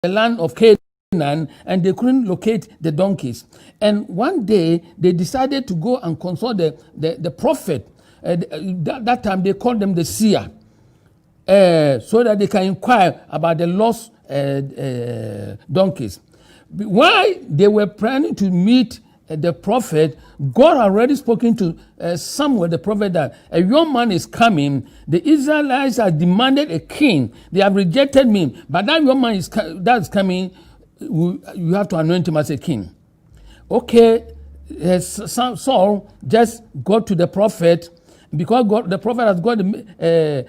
land of Canaan, and they couldn't locate the donkeys. And one day they decided to go and consult the prophet. That time they called them the seer, so that they can inquire about the lost donkeys. While they were planning to meet the prophet, God had already spoken to Samuel, the prophet, that a young man is coming. The Israelites have demanded a king. They have rejected me, but that young man that's coming. You have to anoint him as a king. Okay, Saul just got to the prophet, because the prophet has got a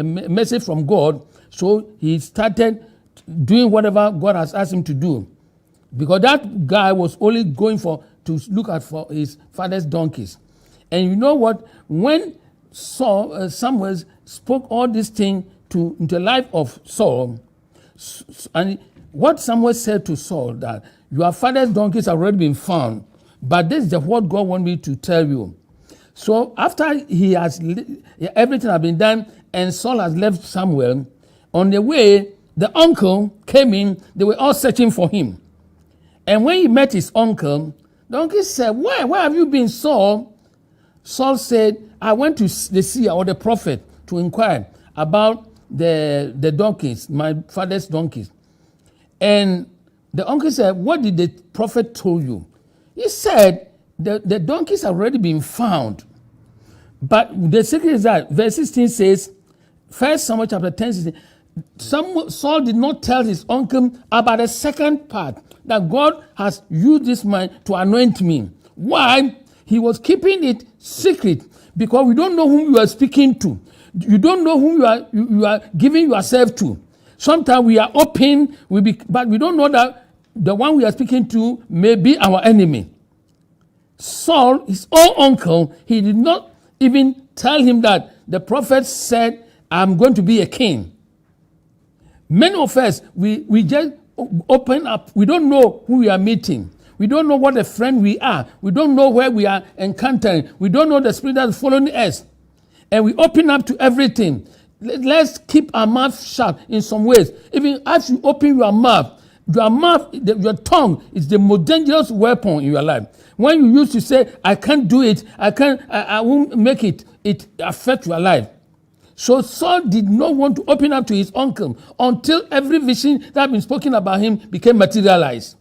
message from God, so he started doing whatever God has asked him to do. Because that guy was only going to look at for his father's donkeys. And you know what? When Samuel spoke all these things into the life of Saul, and what Samuel said to Saul, that your father's donkeys have already been found, but this is what God wants me to tell you. So after everything has been done, and Saul has left Samuel, on the way, the uncle came in. They were all searching for him. And when he met his uncle, the uncle said, where have you been, Saul? Saul said, I went to the seer or the prophet to inquire about the donkeys, my father's donkeys. And the uncle said, what did the prophet tell you? He said, the donkeys have already been found. But the secret is that verse 16 says, 1 Samuel chapter 10, 16, Saul did not tell his uncle about the second part, that God has used this man to anoint me. Why? He was keeping it secret, because we don't know whom you are speaking to. You don't know whom you are giving yourself to. Sometimes we are open, but we don't know that the one we are speaking to may be our enemy. Saul, his own uncle, he did not even tell him that the prophet said, I'm going to be a king. Many of us, we just open up. We don't know who we are meeting. We don't know what a friend we are. We don't know where we are encountering. We don't know the spirit that is following us. And we open up to everything. Let's keep our mouth shut in some ways. Even as you open your mouth, your tongue is the most dangerous weapon in your life. When you used to say, I can't do it, I won't make it, it affects your life. So Saul did not want to open up to his uncle until every vision that had been spoken about him became materialized.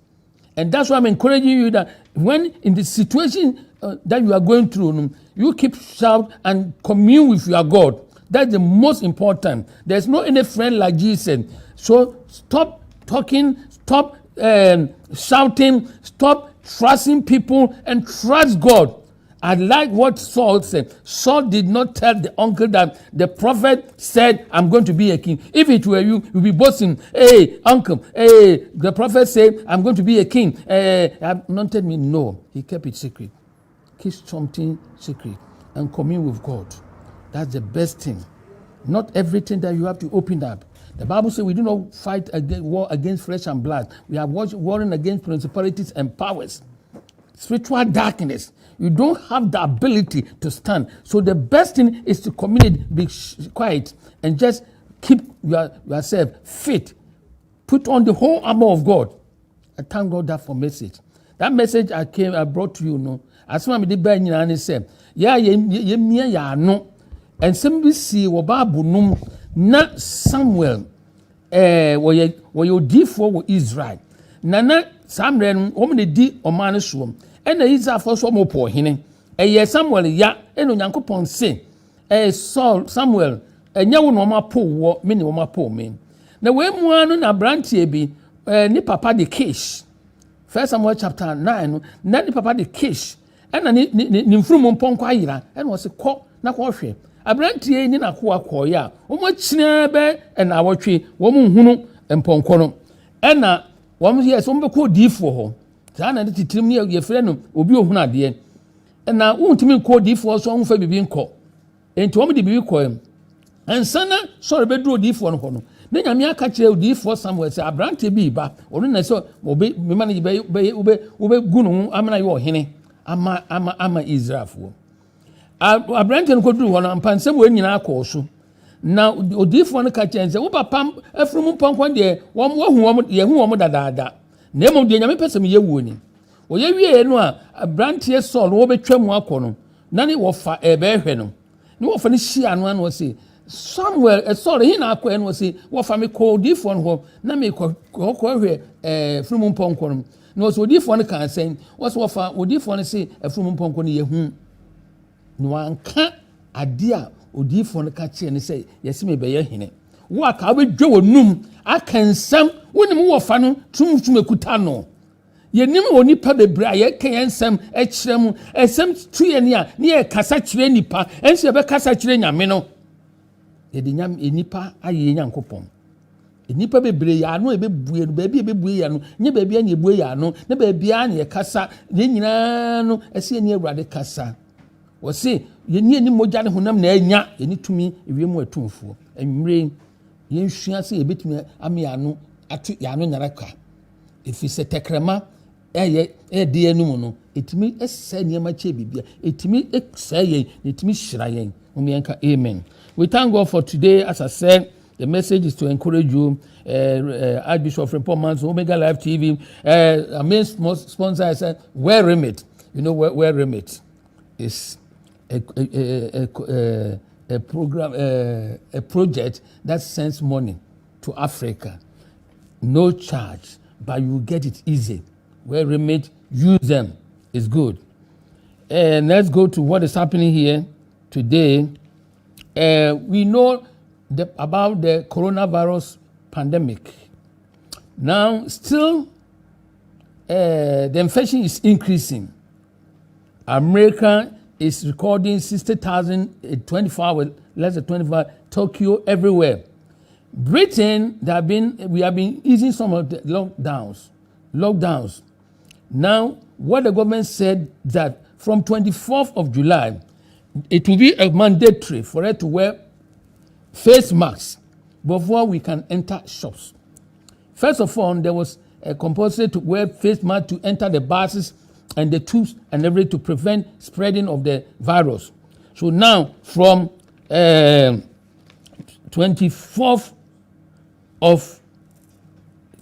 And that's why I'm encouraging you that when in the situation that you are going through, you keep shout and commune with your God. That's the most important. There's no any friend like Jesus. So stop talking, stop shouting, stop trusting people, and trust God. I like what Saul said. Saul did not tell the uncle that the prophet said, I'm going to be a king. If it were you, you'd be boasting, hey, uncle, hey, the prophet said, I'm going to be a king. Anointed me. No, he kept it secret. Keep something secret and commune with God. That's the best thing. Not everything that you have to open up. The Bible says we do not fight war against flesh and blood. We are warring against principalities and powers. Spiritual darkness. You don't have the ability to stand. So the best thing is to communicate, be quiet, and just keep yourself fit. Put on the whole armor of God. I thank God that for message. That message I brought to you, as I did by and said, yeah, no. And somebody see what Bible num not Samuel where you did for Israel. Nana Samuel woman di o man so. And the Israel for so more poor hine. Samuel ya eno Nyankopon say Samuel enya wo no ma po wo me ne wo ma po me. Na we mu anu na brantie bi ni papa de Kish. 1 Samuel chapter 9 na ni papa de Kish. And ni mfrumu mpon kwa yira and was ko na ko hwe. Abrantie ni na ko akoya. Wo mo kyina be na awotwe wo mo hunu mponko no. And na wo mo yes wo be ko difo ho. Sana de titrim ni ye frɛ no obi ohunu ade. Na wontimi ko difo so onfa bibi nko. Enti wo mo de bibi ko em. Ansana so rebedro difo no ho no. Na nyame aka kire difo Samuel say abrante bi ba. Ono na so obi mema na be gunu amana yo hene ama Israelfo. Abrante no ko duru ho no ampansem we nyina akọ so. Now, Odifo no catch and say, "Oh, papa, from Ponkwan de, one woman, Yahu dada. Name of the Yami person ye wooing. O ye no a brantier soul, over Tremwacono. None of fa a bear heno. No of any she and one was say, somewhere a soul in our quen was say, what family called Diffon home, Name call from Ponkwan. No, so Diffon can say, what's what for Odifo say a from Ponkwan ye whom no one can't idea. Odifo no ka che ne say yesi me be ye hene wo aka be dwo num aka nsam wonim wo fa no tumtum ekuta no yenim oni pa bebre aye kan ensam e kire mu esam tuye ne a ne ye kasa kire nipa ense be kasa kire nyame no ye de nyam enipa aye nyankopon enipa bebre ya no e be bue no ba bi e be bue ya no nye ba bi a ne bue ya no ne ba bi a ne kasa ne nyina no ese ne awurade kasa wo se yeni ni moja ne honam na anya yeni tumi ewiem atumfo enwire yen hua se yebetumi ame anu atu ya no nyaraka efi se tekrema de enum no etimi esa niam ache bibia etimi esa yen etimi hyira yen omienka amen. We thank God for today. As I said, the message is to encourage you. Archbishop Frimpong-Manson Omega Live TV, our main sponsor, I said, Where Remit. You know where Remit is a program, a project that sends money to Africa, no charge, but you get it easy. Where Remit, use them, is good. And let's go to what is happening here today. We know about the coronavirus pandemic. Now, still, the infection is increasing. America is recording 60,000 in 24 hours, less than 25. Tokyo, everywhere. Britain, we have been easing some of the lockdowns. Now, what the government said that from 24th of July, it will be a mandatory for it to wear face masks before we can enter shops. First of all, there was a compulsory to wear face mask to enter the buses and the tubes and everything to prevent spreading of the virus. So now, from 24th of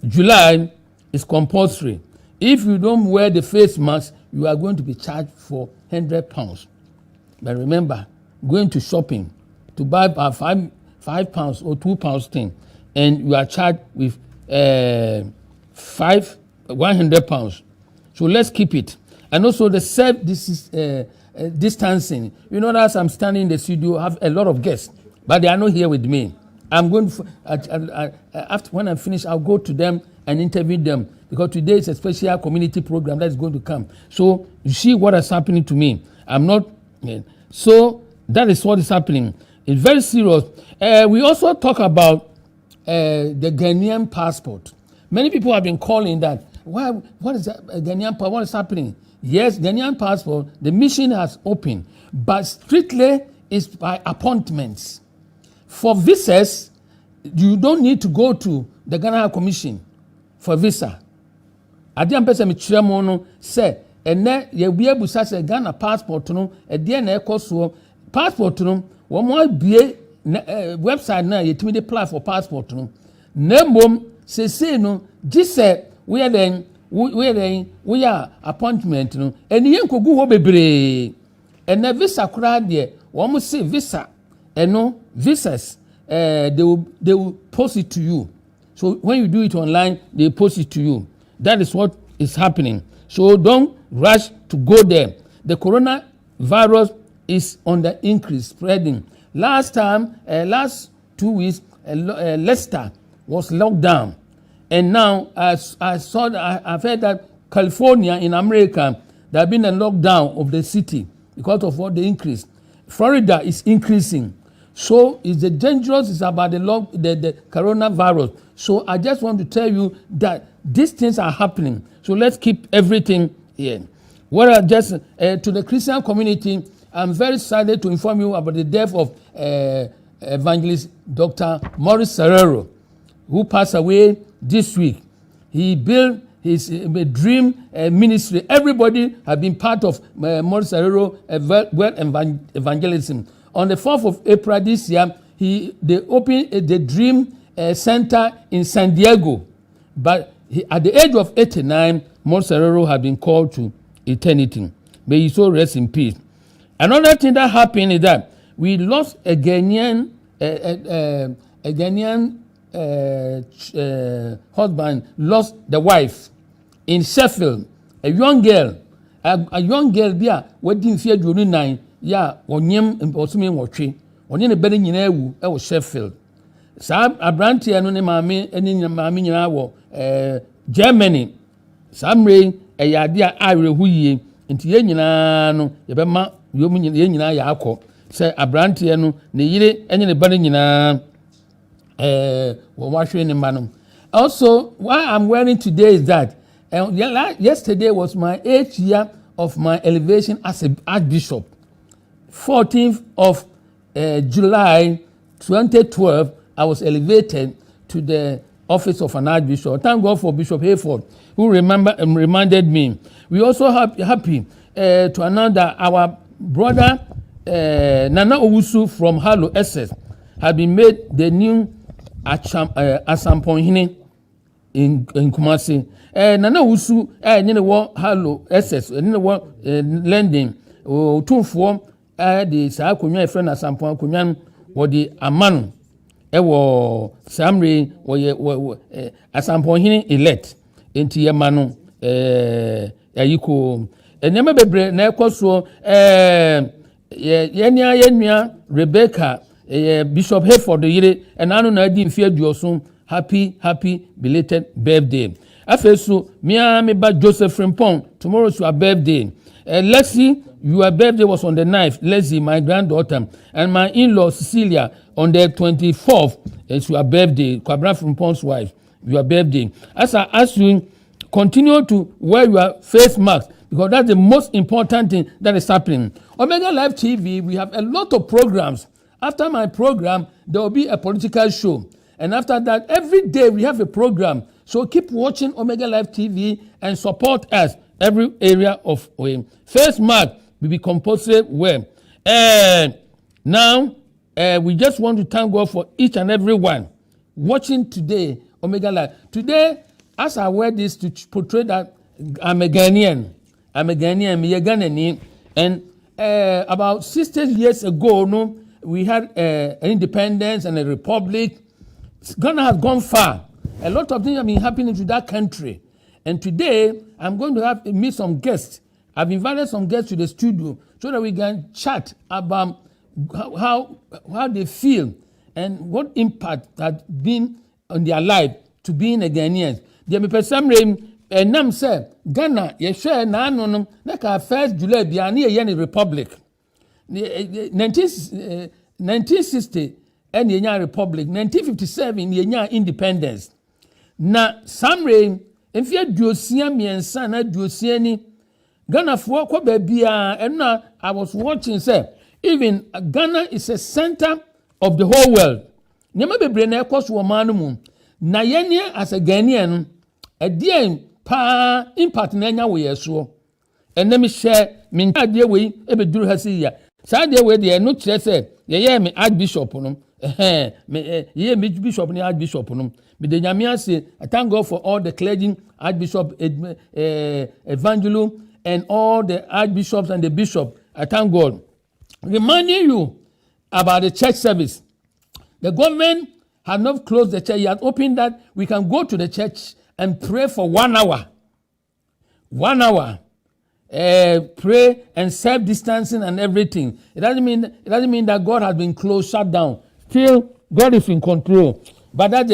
July, it's compulsory. If you don't wear the face mask, you are going to be charged for £100. But remember, going to shopping to buy a £5 or £2 thing, and you are charged with £100. So let's keep it. And also the distancing. You know, as I'm standing in the studio, I have a lot of guests, but they are not here with me. I'm going to, after when I finish, I'll go to them and interview them, because today is a special community program that is going to come. So you see what is happening to me. I'm not. So that is what is happening. It's very serious. We also talk about the Ghanaian passport. Many people have been calling that. Why? What is that? Ghanaian passport? What is happening? Yes, Ghanaian passport. The mission has opened, but strictly is by appointments. For visas, you don't need to go to the Ghana Commission for visa. Adi ampese me kyerɛ mo no sɛ ene ye bia busa sɛ Ghana passport no ɛdeɛ na ɛkɔ so passport no wo mo abie website na yɛtumi de apply for passport no na mmom sese no gise we are appointment no eni yenkogu ho bebree ene visa kura de wo mo say visa eno visas they will post it to you. So when you do it online, they post it to you. That is what is happening. So don't rush to go there. The coronavirus is on the increase, spreading. Last 2 weeks, Leicester was locked down. And now, I've heard that California in America, there have been a lockdown of the city because of what the increase. Florida is increasing. So it's the dangerous is about the coronavirus. So I just want to tell you that these things are happening. So let's keep everything here. What I just to the Christian community, I'm very excited to inform you about the death of evangelist Dr. Maurice Serrero, who passed away this week. He built his dream ministry. Everybody has been part of Maurice Serrero evangelism. On the 4th of April this year, they opened the Dream Center in San Diego, but at the age of 89, Monserrero had been called to eternity. May he so rest in peace. Another thing that happened is that we lost a Ghanaian husband, lost the wife in Sheffield, a young girl bi wadi mfie aduonu nan ya onyem osumi nwotwe onye ne bere nyina ewu e wo Sheffield. Sa abrante no ne maame nyina wo Germany. Samre eyade a arehu yie nti ye nyina no ye bema yomu ye nyina ya akọ se abrante no ne yire enye ne bere nyina wo wahwe ne ma no. Also, what I'm wearing today is that yesterday was my 8th year of my elevation as an Archbishop. 14th of July 2012, I was elevated to the office of an Archbishop. Thank God for Bishop Hayford, who reminded me. We also happy to announce that our brother Nana Owusu from Halo SS had been made the new Asamponhene in Kumasi. Nana Owusu nyine wo Halo SS nyine wo lending otumfo de saa konwa e friend Asampon konwa wo de amano wo Samre wo Asamponhene elect enti ye mano ayiko enyama bebre na ekoso yenua Rebecca Bishop Hayford yire enanu na di mfie aduoso happy belated birthday. Afesu me ba Joseph Frimpong, tomorrow's your birthday. Lexi, your birthday was on the 9th. Lexi, my granddaughter, and my in-law Cecilia on the 24th. It's your birthday. Kwabra Frimpong's wife, your birthday. As I ask you, continue to wear your face mask because that's the most important thing that is happening. Omega Live TV, we have a lot of programs. After my program, there will be a political show. And after that, every day we have a program. So keep watching Omega Live TV and support us every area of face mask will be compulsory well. Now, we just want to thank God for each and every one watching today, Omega Live. Today, as I wear this to portray that I'm a Ghanaian, I'm a Ghanaian, and about 60 years ago, we had an independence and a republic. Ghana has gone far. A lot of things have been happening to that country. And today, I'm going to meet some guests. I've invited some guests to the studio so that we can chat about how they feel and what impact has been on their life to being a Ghanaian. There be some nam say Ghana ye share na anonom na ka 1st July bia na ye republic. 1960 and yenya republic, 1957 yenya independence. Na samre emfia duosia miensa na duosia ni Ghana for kwa bia and na I was watching say even Ghana is a center of the whole world. Nyama bebre na ekos wo man mu na yene as a Ghanaian e die pa impact na nya wo yeso enem share min ade we e beduru hasi ya sa de we de no kire say ye me Archbishop no ye me bishop ni Archbishop no me de nyame say I thank God for all the clergy, Archbishop Evangelo and all the archbishops and the bishop. I thank God. Reminding you about the church service. The government has not closed the church. He has opened that we can go to the church and pray for 1 hour. 1 hour. Pray and self-distancing and everything. It doesn't mean that God has been closed, shut down. Still, God is in control. But that's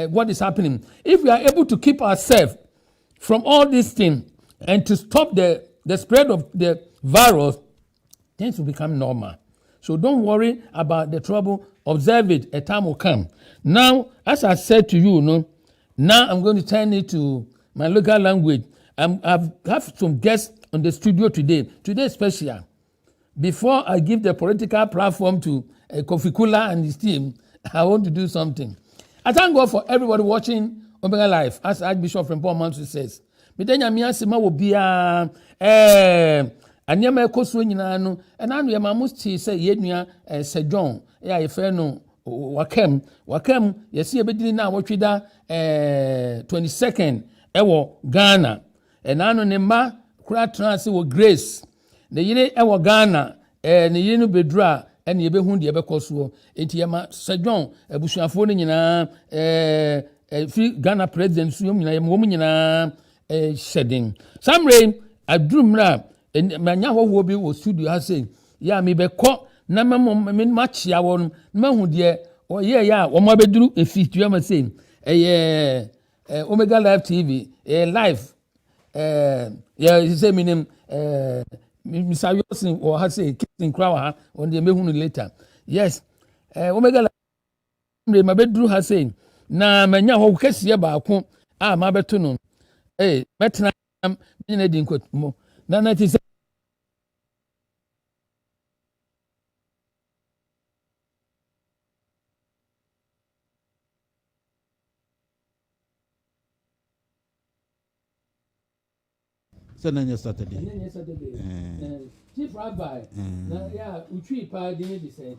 what is happening. If we are able to keep ourselves from all these things and to stop the spread of the virus, things will become normal. So don't worry about the trouble. Observe it. A time will come. Now, as I said to you, now I'm going to turn it to my local language. I've have some guests on the studio today. Today is special. Before I give the political platform to Kofi Kula and his team, I want to do something. I thank God for everybody watching Omega Live, as Archbishop Frimpong-Manson says. Midenya miasima wo bia anyama ekoso nyina no ena no ye mamusti say yenua Sir John ya ye fe no wakam yesi ebedini na wotweda 22nd ewo Ghana enano ne ma kura trans wo Grace ne yire ewo Ghana ne yire no bedura ene yebehu de ebekoso enti yema Sejon abusuafo ne nyina free Ghana president so nyina yem nyina shedding samre adrumra manya hoho bi wo studio ha say ya me beko na ma chia won ma hu de oye ya wo ma beduru efitu ya ma say Omega Live TV live yeah say me name Mr. Yosin or ha say Kissing Crower ha on the mehunu later yes Omega Live ma beduru ha say na manya ho kese ba ko ma beto no metna nyina di nkotmo na ti say Sunday Saturday. Chief Rabbi, yeah, we pa di say.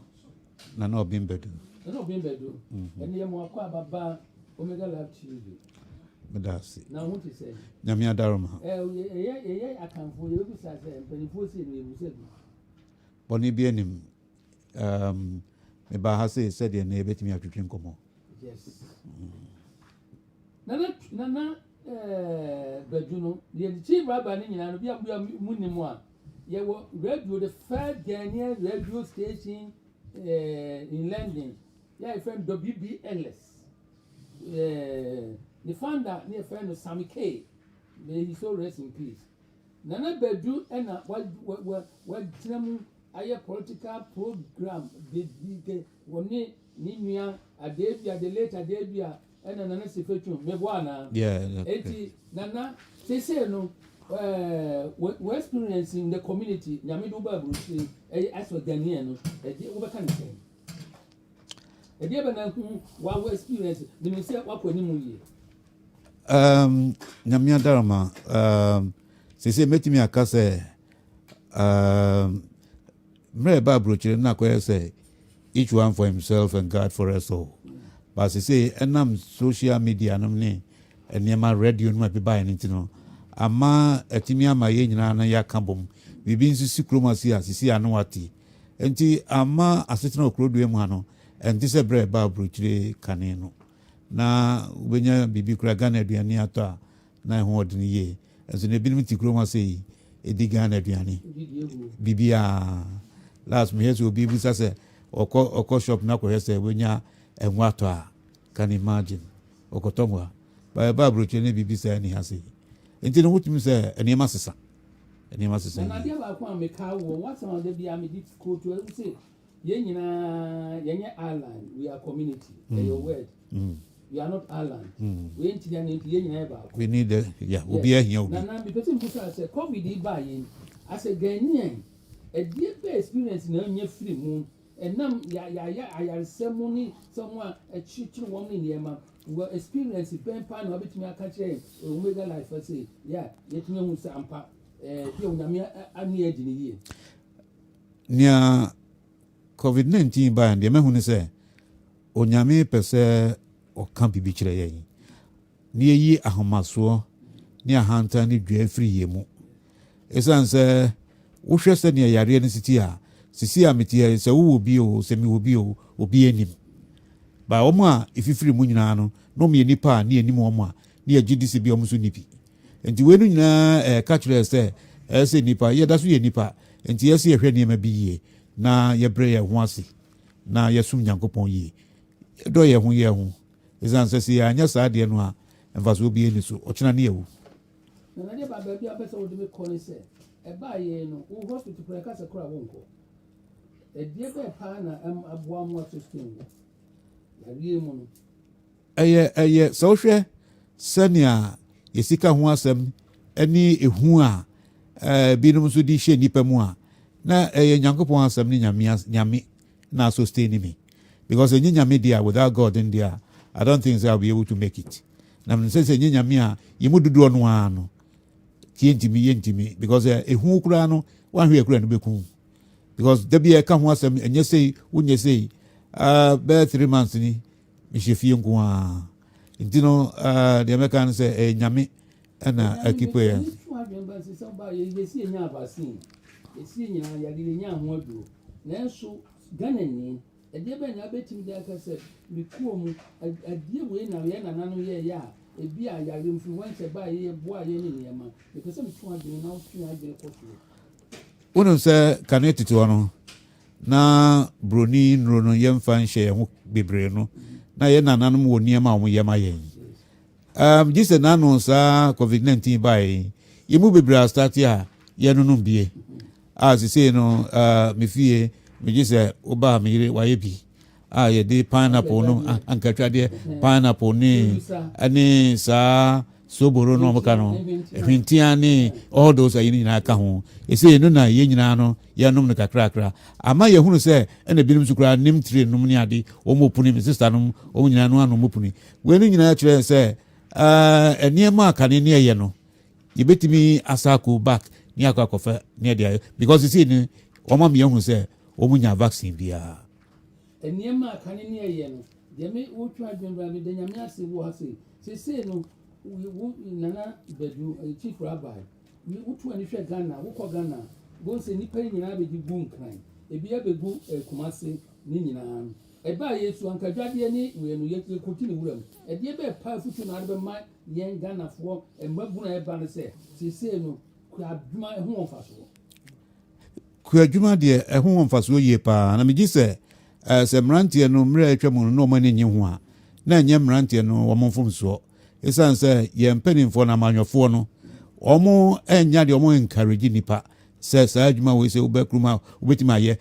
Na no bimbedu. Na bimbedu. Eni mo akwa baba Omega Live TV. Medasi. Na what you say? Nyame adaroma. Akanfo ye bi say penifo say no ebu say. Boni bi enim. Me ba ha say said na ebetimi atwetwe nkomo. Yes. Nana Bejuno, the chief rabbi and we are Munimwa. Ye were radio, the third Ghanaian radio station in London. Yeah, friend WBLS. The founder near friend of Sammy K. May he so rest in peace. Nana Beju and what Tinamu Aya political program the one Ninia a debia, the later debia. And an answer for Megwana. Yeah. Eti Nana, they say no, we're experiencing the community, Yamidu Babu, as for Ghanaian, a dear overcoming. A dear Banana, while we're experiencing, the Messiah Wakoni. Nyamia Darama, say, met me a case, Mary Babru, not say, each one for himself and God for us all. But I say, and social media, and near my radio, might be buying it, Ama, a timia, my yen, ya cambum. We been to see chromasia, see, annuati. And tea, Ama, a certain of Crodwemano, and this a bread Babru, canino. Na, when you be Cragana, Dianiata, 900 in a year, as an ability chromacy, a digana Diani. Bibia, last me will be with us, or shop knuckle, when ya. And what can imagine Okotomwa by a Babru Chene BBC and he has it. Until what you say, and he must say, and he must say, I never want me cow, what's on the Biami school to say, Yenya Island, we are community, your word. We are not island. We ain't Yenya. We need the, yeah, we'll be here. Now, because I said, COVID buying as a Ghanaian, a dear experience in your free moon. And now, I ceremony someone a chicken woman in the Emma will experience it. Ben Pan, Hobbit me a country, Omega Life. I say, yeah, yet no sampa, I'm near the year. Near COVID-19 by and the man say, Onyame per se or can't be betrayed. Near ye a homaso, near Hunter, need free yemo. As answer, Usher said near Yarian City. Sisi amitia se wo bi o se mi wo bi o obi enim ba omo a ififiri mu nyina no no me nipa na enim omo a na ye gidisi bi omo so nipi enti we no nyina ka kire se se nipa ye da so ye nipa enti ye se ye hwe niam bi ye na ye bre ye ho ase na ye sum Nyankopon ye do ye ho ezan se si anya sa de no a emfa so obi eni so ochina na ye wu na na ba bi abese wo de me kone se e ba ye no wo hospital preka se kura wonko a dear partner, aboa mo system. Aye, social senia, Yesika Huasem, any ehu a binum so di she nipa mu a na Nyankopon asem ni nyame na sustain me because nyame dia without God in there I don't think I'll be able to make it. Na me say nyame a yemu dodo no ano yentimi because ehu kura no wan hwe kura no beku because there be a come once and you say when you say Be 3 months ni me hye nko a nti no the American say nyame na akipo ya esi nyina ya de nya ho aduro nanso Ghanaian edebe na betim de aka se mekuom adie we na ye na nanu ye ya ebi a yare influence ba ye boa ye ne niema because me tun adwene na otu adwene koto wono se kaneti to no na broni nro no yemfa nhye ho bebre no na ye nananum wo niema wo yema ye jise nanu sa COVID-19 bai yemu bebre start ya ye nunum bie as say no me fie me jise oba me yire waye bi ye de pineapple no ankatwa de pineapple ni sa soboro no mka no hwintia ni all those ayi nyina aka ho ese no na ye nyina no ye nom no kakrakra ama ye hunu se ena binum sukura nim tire nom ni ade o mopuni me sister nom o nyina no anom mopuni we ni nyina kire se eniema aka ni ye no ye betimi asako back ni akwakofa ni ade because you see ni o ma me hunu se o munya vaccine bia eniema aka ni ye no de me wo twa adwembra me de nyame ase wo ase se no nana bedu chief rabbi we utu ani hwe Ghana wo ko Ghana go se nipa nyina be di gun kran ebi abegu Kumasi ni nyina eba Yesu ankadwade ni we no ye koti ni wuram ede be pa futu na be ma yen Ghana fo embabu na eba ne se no ku adwuma ho onfaso ku adwuma de ho onfaso ye pa na me gi se mrantie no mra atwa no ma ni ho a na nya mrantie no wo mfomso esan se ye mpanimfo na manwofo no omo enya de omo encourage nipa se sa adwuma we se obakruma obetima ye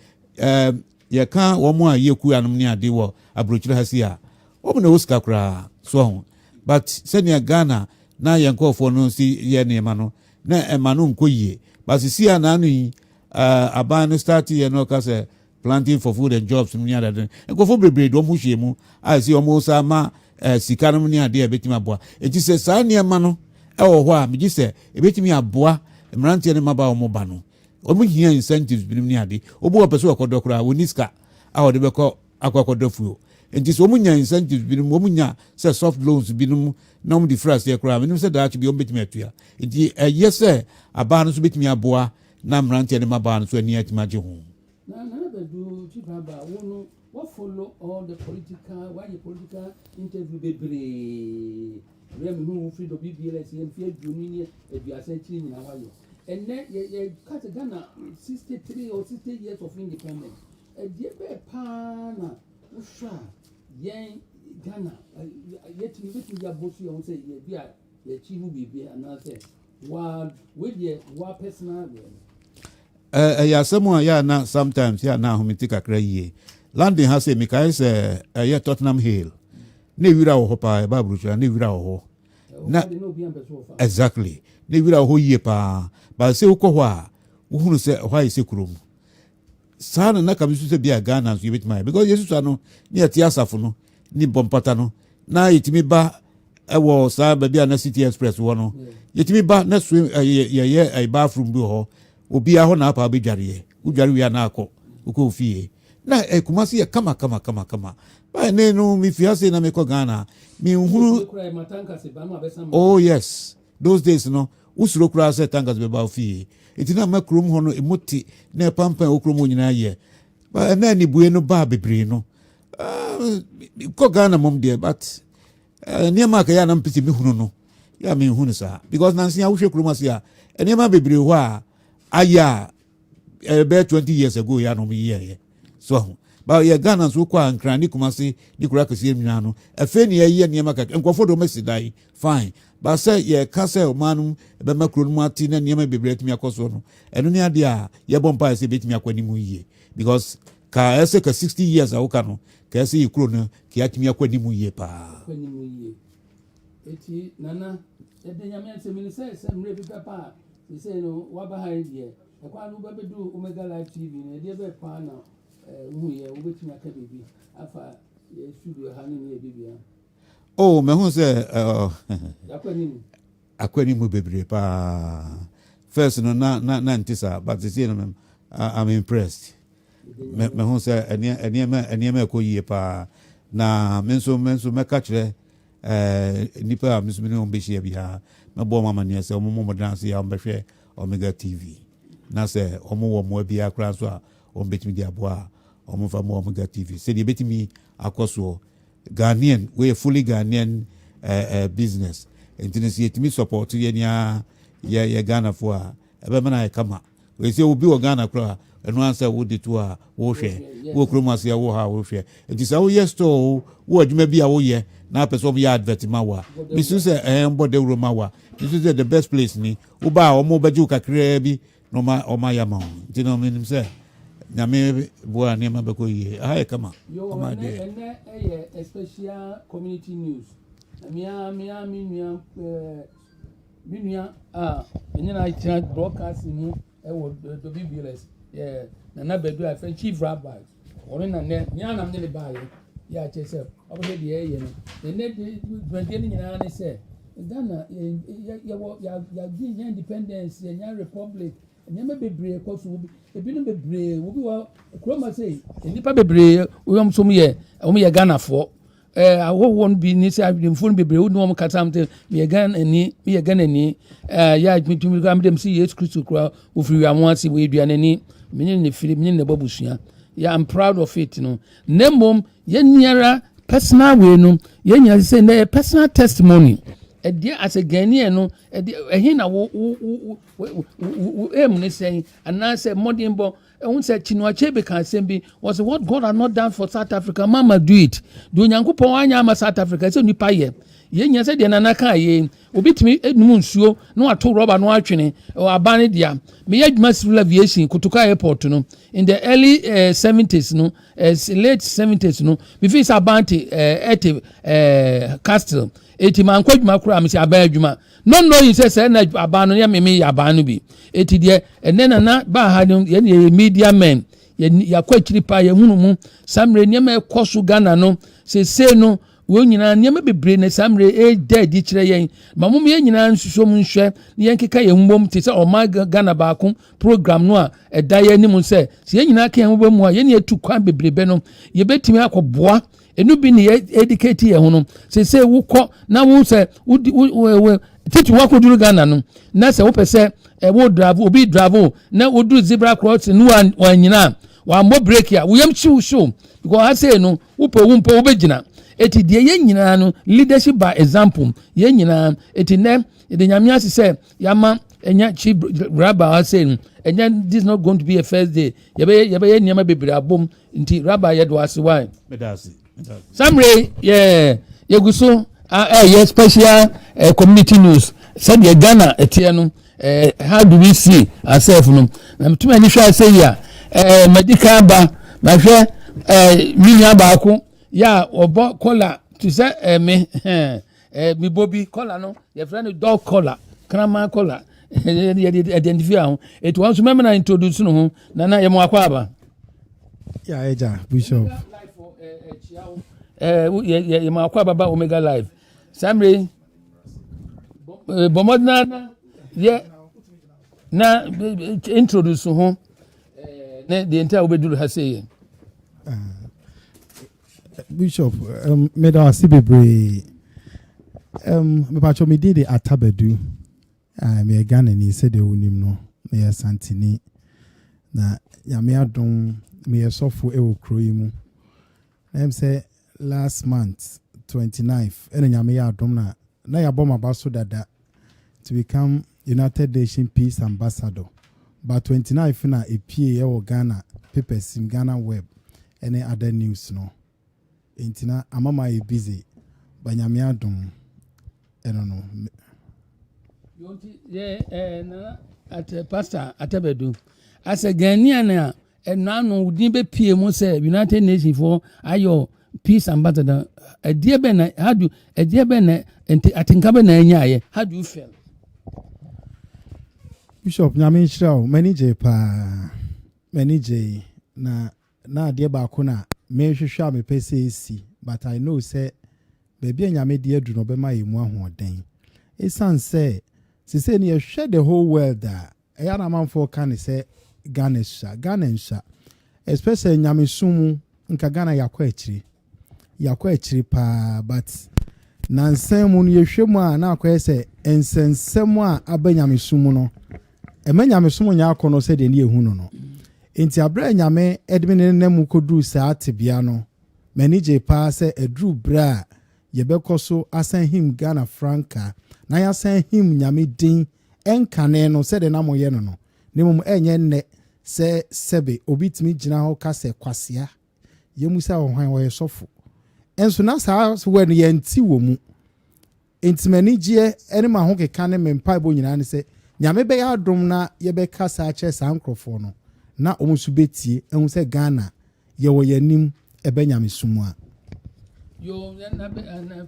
ye ka omo aye ku anom ni ade wo abrochire hasi a omo na oska kra so ho but senior Ghana na ye nkofo no si ye nema no na emanu nkoyie but si ana no aban start ye no ka se planting for food and jobs ni ada nkofo bebre do mo hwe mu a si omo sa ma sikanom ni ade ebetimi aboa enti se saa niema no ewo ho a megi se ebetimi aboa mrantie ne maba omo ba no omo hia incentives binim ni ade obo opeso akodokora woniska a ode beko akwakodofuo enti so omo nya incentives binim omo nya se soft loans binim na omo di first year kora binim se da achi bi omo betimi atua enti yese aba no so betimi aboa na mrantie ne maba no so ani atimaje ho na bedu chibaba wono what follow all the political interview bebre rem who free do BBLS and fear junior education chini na wayo and then ye cut Ghana 63 or 60 years of independence e die be pa na usha yen Ghana yet you bet ya bosu ya say ye bia ye chi hu bibia na say wa we ye wa personal ya someone ya na sometimes ya na humitika kra yie landing has say Mikael say ya Tottenham Hale ne wira wo pa ba brucha ne wira wo na exactly ne wira wo yie pa ba se ukọ ho a wo hunu se ho ai se kurom sana na kabisu se bia Ghana so yebet mai because Jesus ano ne ati asafo no ni bompata no na yetimi ba ewo sa ba bia na City Express wo no yetimi ba na so ye ai bathroom bi ho obi aho na apa bedware udware wi na akọ ukọ fie na Kumasi ya kama ba ne no mi fiase na me ko Ghana mi huru oh yes those days no usuro kura se tangas be ba fie etina makrum ho no emoti na pampa okrum nyina ye ba na ni bue no ba bebre no ko Ghana mom de but niema ka ya na mpiti mi hunu no ya mi hunu sa because nansi ya wohwe Kumasi ya niema bebre ho a aya about 20 years ago ya no mi ye so ba ye Ghana so kwa nkrani Kumasi ni kura kese nyina no afi ne ye niema ka nkofo do mesidai fine ba say ye ka say o manu be makro no ati na niema bebre atimi akoso no eno ne ade a ye bompa se betimi akwani mu yie because ka ese ka 60 years a woka no ka ese ye kro no ki atimi akwani mu yie pa akwani mu yie eti nana ede nyame se mi se mre bi papa se no wa ba ha die e kwa no ba bedu Omega Live TV ne de be pa na hu ye wo betimi aka bebi afa studio ha ni bibia oh me hu se akwani mu bebre pa first no na ntisa but see no I'm impressed me ho say eniema ko yie pa na menso meka kire nipa a mesumini on be share bia me bo mama ne say omo dance ya ombehwe Omega TV na say omo wo mo bia kra so a on betimi dia bo a omo fa mo Omega TV say dey betimi akoso Ghanaian we fully Ghanaian business intinisi etimi support ye nia ye Ghana for a ebe me na kama we say obi wo Ghana kra enu ansa wo de to a wo hwe wo kromase wo ha wo hwe intisa wo yes to wo adwuma bi a wo ye na person bi advert ma wa misu say mbode wuro ma wa misu say the best place ni wo ba o mo beju kakra bi no ma o ma ya ma ntino menim say na me bo ani ma be ko ye ha e kama ma de a special community news mia minua enyina itra broadcast mu e wo do BBLS na bedu a chief rabbi or na ne na me le ba ye ya chese obo de ye no ne de nyina ne say Ghana ya independence ya republic nyama bebre ko so ebinu bebre wo bi wa kroma say nipa bebre wo so mu ye Ghana fo awo bi ni say adimfo bebre wo no mo katam te me Ghana ni ya admitumi ga me dem see Yesu Christ kra wo free amonase wo eduane ni me ne firi me ne babusua yeah, I'm proud of it, Nembom, yeniara personal way, yenya say na personal testimony. A dear as a Ghanaian, no, a hina ne saying, and now say Modimbo, and one said Chinwachebe can sembi was what God had not done for South Africa. Mama do it. Do Yanko Poanyama South Africa, so nipaye. Yenya said Yanaka ye, obitimi edmunsuo, no ato rubber no atwene, or abane dia. Me yet massive aviation, Kutuka Airport, in the early 70s, late 70s, before it's abanti castle. 80 man kwaj makura mi se abayadwuma no you say na abanu ya me abanu bi eti de enena na ba ha ye media men ya kwachiri pa ya hunu mu samre niam ekoso Ghana no se no wo nyina niam bebre na samre dead kire yen mamum ye nyina nsusom nhwe yen keka ye mbom te se o ma Ghana ba ko program no a eda ye nim se ye nyina ka ye mbom mu a ye ne etu kwan bebrebe no ye betimi akoboa enu bi ni educate ye ho no se wo kɔ na wo se teach wo ko duru Ghana no na se wo pese wo drive obi drive na wo duru zebra crossing no wa nyina wa mo break ya wo yam chiw show because I say no wo po wo begina eti de ye nyina no leadership by example ye nyina eti ne de nyamia se yama enya chief rabbi say no enya this is not going to be a first day ye be nyama bebre abom nti rabbi ye do ase why medasi Samre, yeguso, special community news. Said ye Ghana etiano. How do we see ourselves? No, I'm too many sure say ya. Medical ba, my friend, minya baako. Ya obo collar to say me Bobby collar no. Your friend dog collar, crama collar. Identify. It was remember na introduce no. Nana ye mo akwaba. Yeah, Eja Bishop. You ma kwa baba Omega Live. Samre bomodna yeah na introduce ho na the entire obedu ha say Bishop me da sibebre me pacho me did atabedu me Ghana ni said the unim no me santini na ya me adon me sofo e okroyi mu na say last month 29th ene nyame ya adom na ya boma baso dada to become United Nations Peace Ambassador but 29th na epie e Ghana papers in Ghana web any other news no entina amama e busy ba nyame adom eno no na at pastor atabedu as a Ghanaian enano udin be pie mu say United Nations for ayo peace ambassador edie be na how do edie be na atinka be na anya how do you feel Bishop nyame nhyira manager pa manager na adie ba ko na me hwehwa me pese si but I know say baby nyame die adu no be ma yemu ahoden esan say se ne hwe the whole world da eya na manfo kan say Ghana nsha especially nyamesum nka Ghana yakwa echiri pa but nansan mu no yehwemu a na akwa se ensensem a abanyamesum no emanyamesum nya akono se de ne ehu no enti abra nyame edmene nem kodu sa atebia no manage pa se edru bra yebekoso asan him Ghana franca na yasan him nyame din enkane no se de na moye no nemum enye nne se sebe obitimi gina ho ka se kwasea yemusa ohwan wo yesofo enso na sa when yenti wo mu entimanigye ene ma ho keka ne mempa bo nyina ne se nyame be ya dom na yebe kasa ache sa nkrofo no na omusu betie ehun se Ghana ye wo yanim ebe nyame sumu a yo na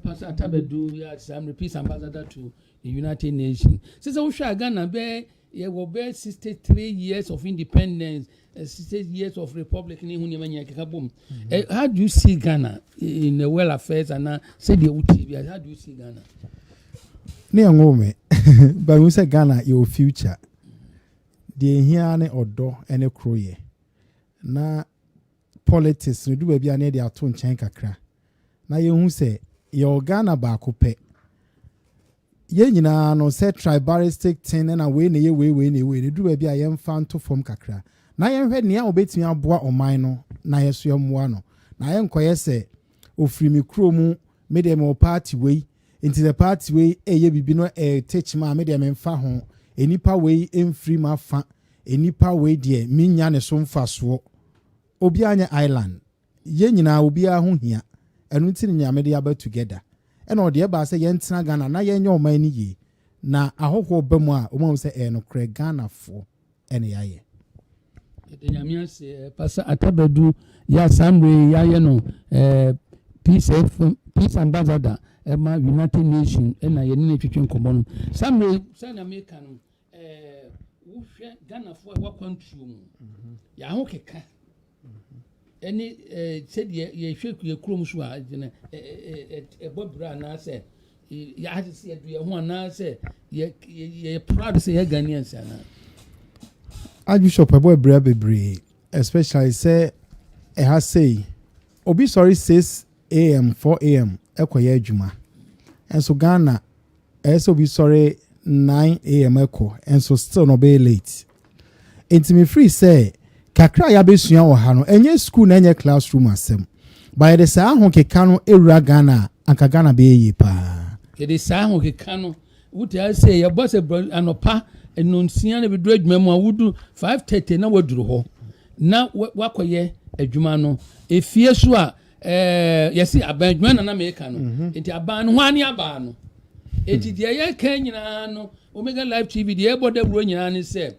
Pastor Atabedu ya some peace ambassador to the United Nations since we share Ghana be ye will be 63 years of independence 60 years of republic ni huni manya kekabom. How do you see Ghana in the world affairs and say the UTB? How do you see Ghana? Ne ngome but we say Ghana your future the here ne odo ene kroye na politics no do bia ne de ato nchen kakra na ye hu se your Ghana ba ko pe ye nyina no say tribalistic thing na we ne ye we ne do bia ye mfa nto form kakra na ye hwe ne a obetumi aboa oman no na ye so yammoa no na ye nkoye se ofrimi kro mu me de me party we into the party we eye bibi no teach ma me de me mfa ho enipa we emfiri ma fa enipa we de minya ne so mfa so obi anya island ye nyina obi a ho hia enu ntini nyame de aba together ena ode ba se ye ntena Ghana na ye nya oman ni yi na ahokwo ba mu a omo se no kre Ghana fo ene yaye the nyame se Pastor Atabedu ya samwe yaye no peace ambassador ema United Nations ena ye ne twetwe nkomo no samwe sana America no wo hwe Ghana fo wa country mu ya ho keka any said ye hwe ye krom so a bobra na say ya had see do ye ho na say ye proud say ye Ghanaian sana Archbishop bobra bebre especially say e ha say obi sorry 6 a.m. 4 a.m. ekoye adwuma enso Ghana eso be sorry 9 a.m. eko enso still no be late intimi free say kakra ya besua wo ha no enye school na enye classroom asem by the sa ho keka no ewura Ghana anka Ghana be yi pa ke de sa ho keka no wuti I say your boss anopa enonsia na be do adwuma mu awudu 5:30 na waduru ho na wakoye adwuma no efie so a yesi aban na meka no enti aban no hwani aban no enti de ye kan nyina no Omega Live TV de eboda bro nyina ne se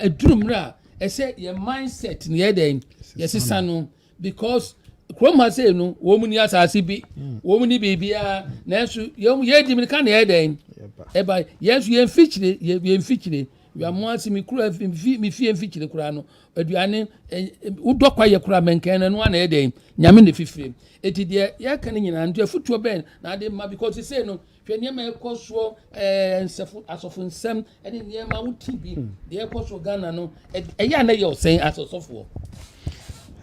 adurumra ese your mindset ne den yesi sano because kroma say no wo mu ni asase bi wo mu ni bibia na so ye di mi kan ne den eba yesu ye mfichire ya moasi mi kura mi fie mfichire kura no aduane udokwa ye kura menken no na eden nyame ne fifire eti de ye kan nyina nto afutuo ben na de ma because say no hwene ma ekoso nsefo asofo nsem ene ne ma wuti bi de ekoso Ghana no eya na ye osen asosofo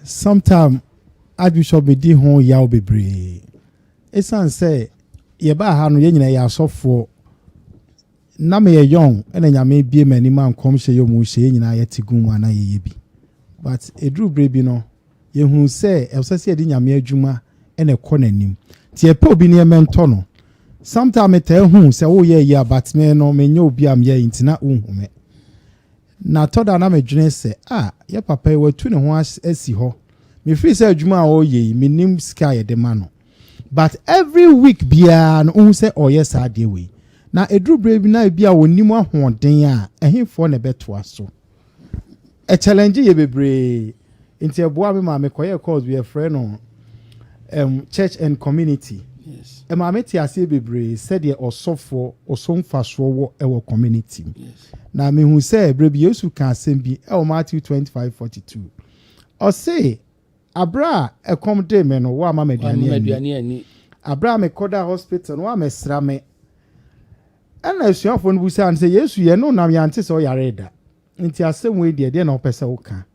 sometime Archbishop be di ho yaw bebre esan say ye ba ha no ye nyina ya asofo na me young ene nyame bie mani man kom hye yo mu hye nyina ye tigum ana ye bi but edru brebi no ye hu say elsase edi nyame adwuma ene kɔ nanim ti epe obi ne mento no sometime te hu say wo ye ya but me no me nya obi am ye intina unhume na toda na me dwene say ye papa ye watu ne ho asi ho me free say adwuma a o ye me nim sky de ma no but every week bia no hu say o yes ade we na edru brebi na bia wonimu ahoden a ehimfo na beto aso a challenge ye bebre inti eboa me ma me koye cause we a friend on church and community yes ma me ti ase bebre said ye osofo osomfaso wo e wo community yes na me hu say brebi Yesu kan asem bi e Matthew 25:42 o say abra e kom de me no wa ma meduane ani abra me koda hospital no wa mesra me ana asuafo no busa an say Yesu ye no nam yante so yareda nti asem we de na opese wo ka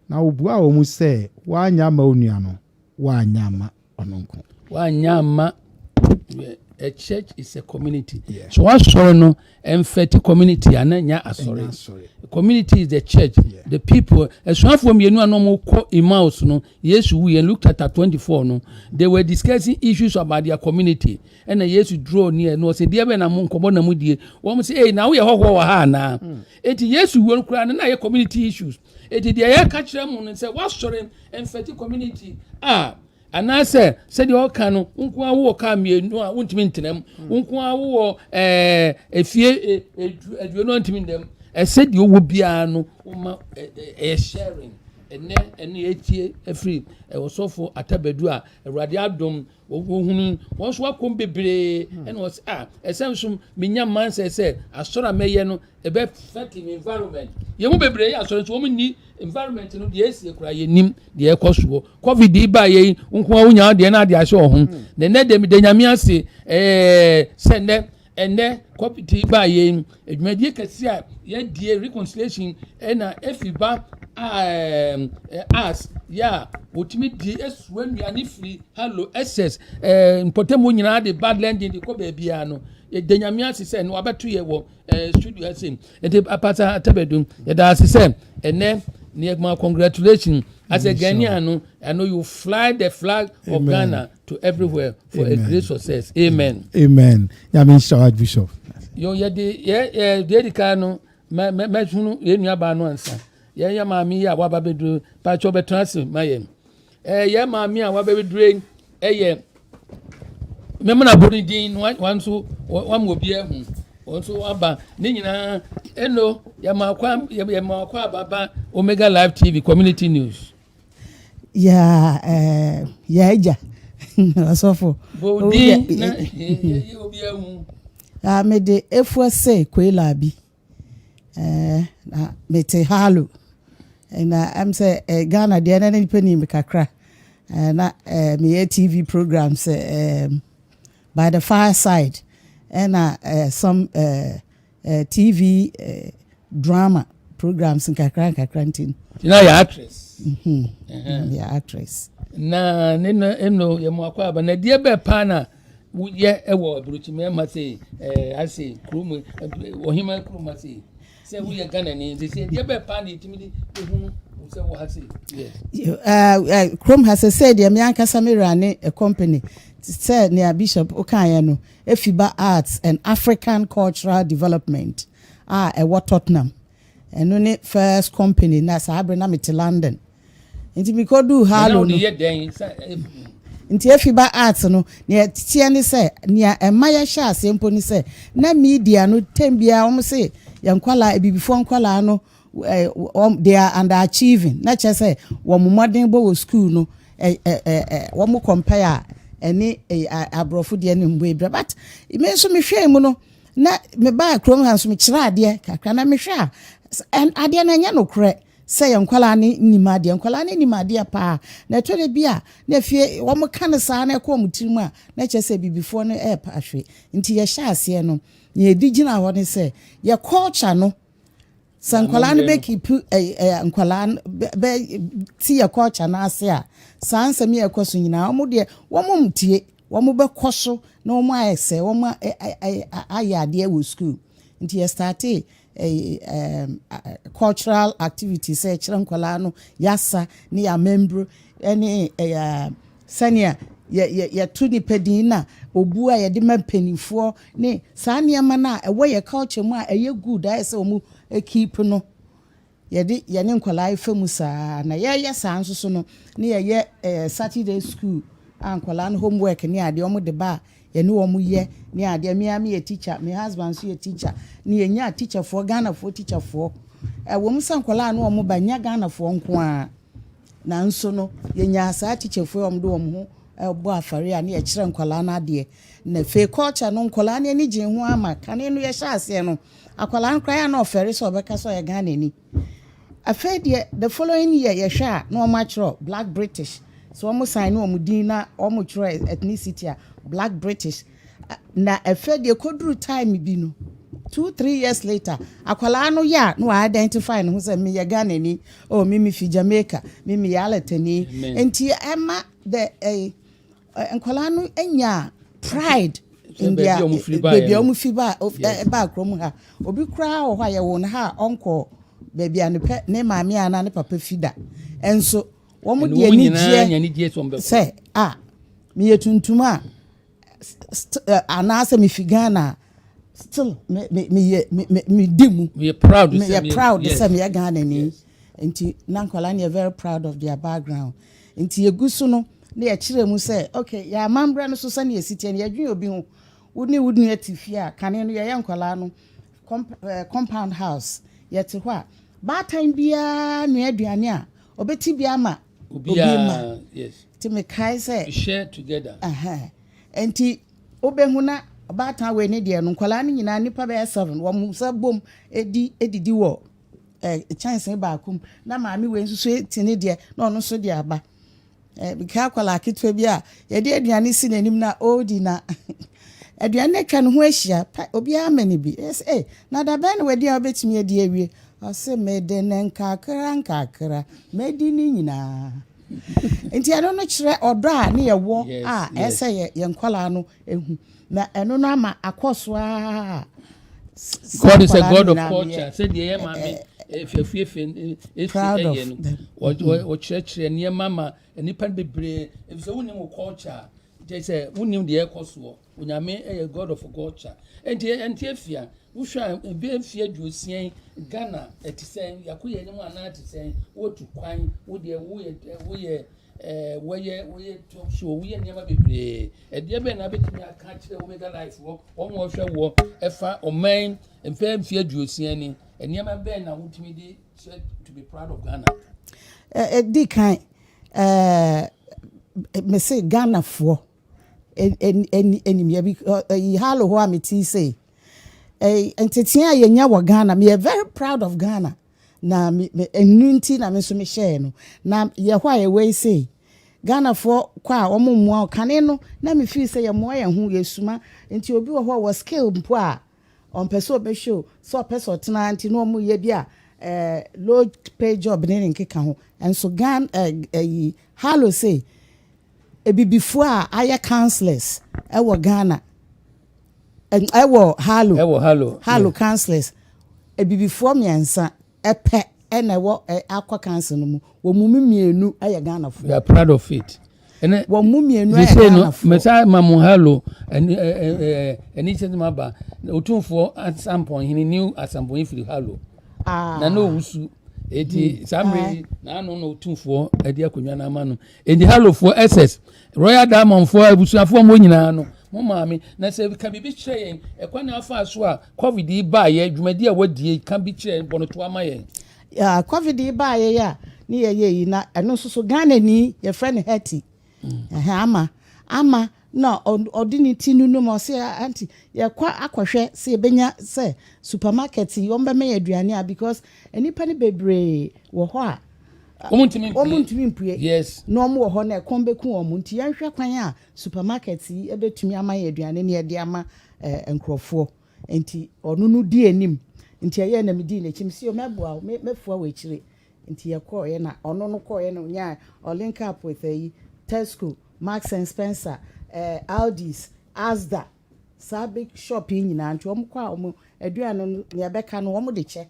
na obua wo mu say wanyama onua no wanyama ononko wanyama. A church is a community. Yeah. So what sorry no emphatic community and sorry. Community is the church. Yeah. The people as one from you know no Emmaus no yes we looked at 24 no they were discussing issues about their community and yes you draw near no say dear ben amon kobo na mudie wo say hey now we ho ha na it yes we won kra na your community issues it dey ya catch them say what sorry emphatic community and I said all can unkwa wo ka mienu a wontimi ntenam unkwa wo efie aduonu ntimi ndem said you wo bia no uma sharing ene etie free osofo atabadu a awrade adom wohunu wonso wakom bebre and was essential minya man say asora meye no ebe fertile environment yemu bebre ya asora so ni environment no de esi ekura yenim de ekoso covid ba ye nko awunya de na de ahye ohun ne de nyame ase sende ene covid ba ye edwumadi kase a ye die reconciliation na efiba as yeah wotimi di eswen ya ni free hello ss impotemo nyina de bad landing de ko ba bia no de nyame ase se no abeto ye wo studio ase ente apata atabedum ye da ase se ene Niegma, congratulations. As a Ghanaian, I know you fly the flag of Ghana to everywhere for a great success. Amen. Amen. Mr. Archbishop. Yo, dedicano, Majunu, Yaba no answer. Ya mammy, ya wababedu, Pacho Betransi, Mayem. Ya mammy, I wababe drain, Memona Budding, one so one will be a home. Also aba ninyina eno yamakwa baba Omega Live TV Community News ya eja asofo bodi na obi ahu me de efuase kwela bi na mete halo na am say Ghana de na nipa ni me kakra na me TV programs by the fireside and some TV drama programs in Kakrantin. You know, you're actress. Yeah, actress. Na eno ya mwakwa ba na die be pana ye ewo bruchime ma say ase krum ohima krum ase say we Ghana ni say die be pana itimidi ehunu say wo ha say yes krum has said ya me ankasa me run a company said near Bishop Okayano Efiba Arts and African Cultural Development a Tottenham and only first company na Sabrina mit London nti mi ko do halo no nti Efiba Arts no ne tie ne say ne emaya sha asempo ni say na media no tembia om say yankwala ebibifo nkwala no they are underachieving na che say wo modern bo school no wo compare any abrofo de ne mbo ebra but me so me hwe mu no na me ba krom han so me kira ade kakra na me hwe and ade na nya no kre say yankwala ne nimade yankwala ne nimade pa na twere bia na fie wo mo kan sa na ko mutirimu a na che say bibifo no pa hwe nti ye hya ase no ye digina ho ne say ye culture no sankwala no be keep ankwala be ti ye culture na ase a sansa mi ekoso nyina omo de wo mo mtie wo mo be koso na omo ayese wo mo ayade e wo school nti ye start cultural activities say chirankwala no yasa ni ya membro any senior ye tu ni pedina obu a ye de mampanifo ne sania mana ewo ye culture mu a ye good ayese omo keep no ye ne nkwala ifemu sa na ye sanso so no ne ye Saturday school ankwala no homework ne ade omo de ba ye ne omo ye ne ade me ye teacher me husband so ye teacher ne ye nya teacher for Ghana for teacher for wo mu sankwala no omo ba nya Ghana for nko a na nso no ye nya sa teacher for omo do omo ho bo afare a ne ye kire nkwala na ade na fe culture no nkwala ne ni gin ho ama kane no ye sha ase no akwala nkra na ofere so obeka so ye Ghana ni afede the following year ye hwa na o matro black British so omo sign no omo din na omo tro ethnicity a black British na afede koduru time bi no 2-3 years later akwala no ya no identify no say me Ghanaian o me fi Jamaica me yaletani enti ema the akwala no enya pride in their baby omufi ba krom ha obi kra ho ha ye won ha onko baby anepe ne maami ana ne papa fida enso wo mo de ani die say me yetuntuma anase me figana still me dimu we are proud say me Ghanaian enti nankwala ne very proud of their background enti egusu no na ye kire mu say okay ya mambra no so sa na esiti ne yadwen obi ho wudni atifia kane no ye nkwala no compound house yete ho a ba time bia no aduane a obeti bia ma obi ma yes ti me kai say share together enti obehuna ba time we ne de no nkwala no nyina nipa be 7 wo musa bom edidi wo chance ba akum na maami we nsusu etine de na ono so de aba bika kwala kitwe bia ye de aduane si nanim na odi na aduane twa no ho ahia obi amani bi na da ben we de obetimi adi awie ose mede nkakra medi ni nyina enti ano no kire odo a ne ye wo ese ye nkwala no ehu na eno no ama akoso God is a God of culture said the mama if o church ne mama nipa bebre if so unim culture they say unim the ekoso onyame a God of culture enti afia wo hwa be afia duosien Ghana etisen yakoye ne mu ana etisen wo tu kwan wo de wo ye talk show we nyama bebre de be na betimi aka kire Omega Life wo mo hwe wo efa oman emfa mfia duosien ni nyama be na wutimi di to be proud of Ghana di kan me say Ghana for enimia bi halo ho ameti say entetia ye nya wo Ghana me very proud of Ghana na enunti na me so me share no na ye ho aye we say Ghana for kwa omumwa kane no na me feel say ye mo ye hu yesuma enti obi wo ho was skill mpo a on person be show so person tena anti no mu ye bia low pay job ne nkeka ho enso Ghana halo say before aye counselors ewo Ghana ewo halo counselors before me ansa epe ena wo akwa council no mu wo mummienu aye Ghana for we are proud of it ene wo mummienu aye Ghana for mesa mamu halo eni sentiment ba otumfo asampo hini new asampo ifiri halo na no wusu eti samre na no no otumfo edi akonwa na ama no edi halo for ss Royal Diamond for abusuafo mo nyina no mo maami na se ka bibi kire ekwana afa so a covid ba ye dwumadi a wadie ka bi kire bono to ama ye covid ba ye ya ni ye na eno so Ghana ni ye friend Hetty ama na ordinity nu mo se anti ye kwa akwhwe se ye benya se supermarket yo mbe me aduane because enipa ne bebre wo ho a omuntimi mpue yes no mo ho na ekombeku omunti yanhwe kwan a supermarket yi ebetumi ama ye aduane ne ye de ama enkrofo enti onu nu di enim enti ye na medi na chimsi o meboa mefua we chire enti ye ko ye na onu no ko ye no nya o link up with Tesco, Marks and Spencer, Aldi's, Asda, Sabic shopping nyina nti omo kwa omo aduane no ne beka no omo de che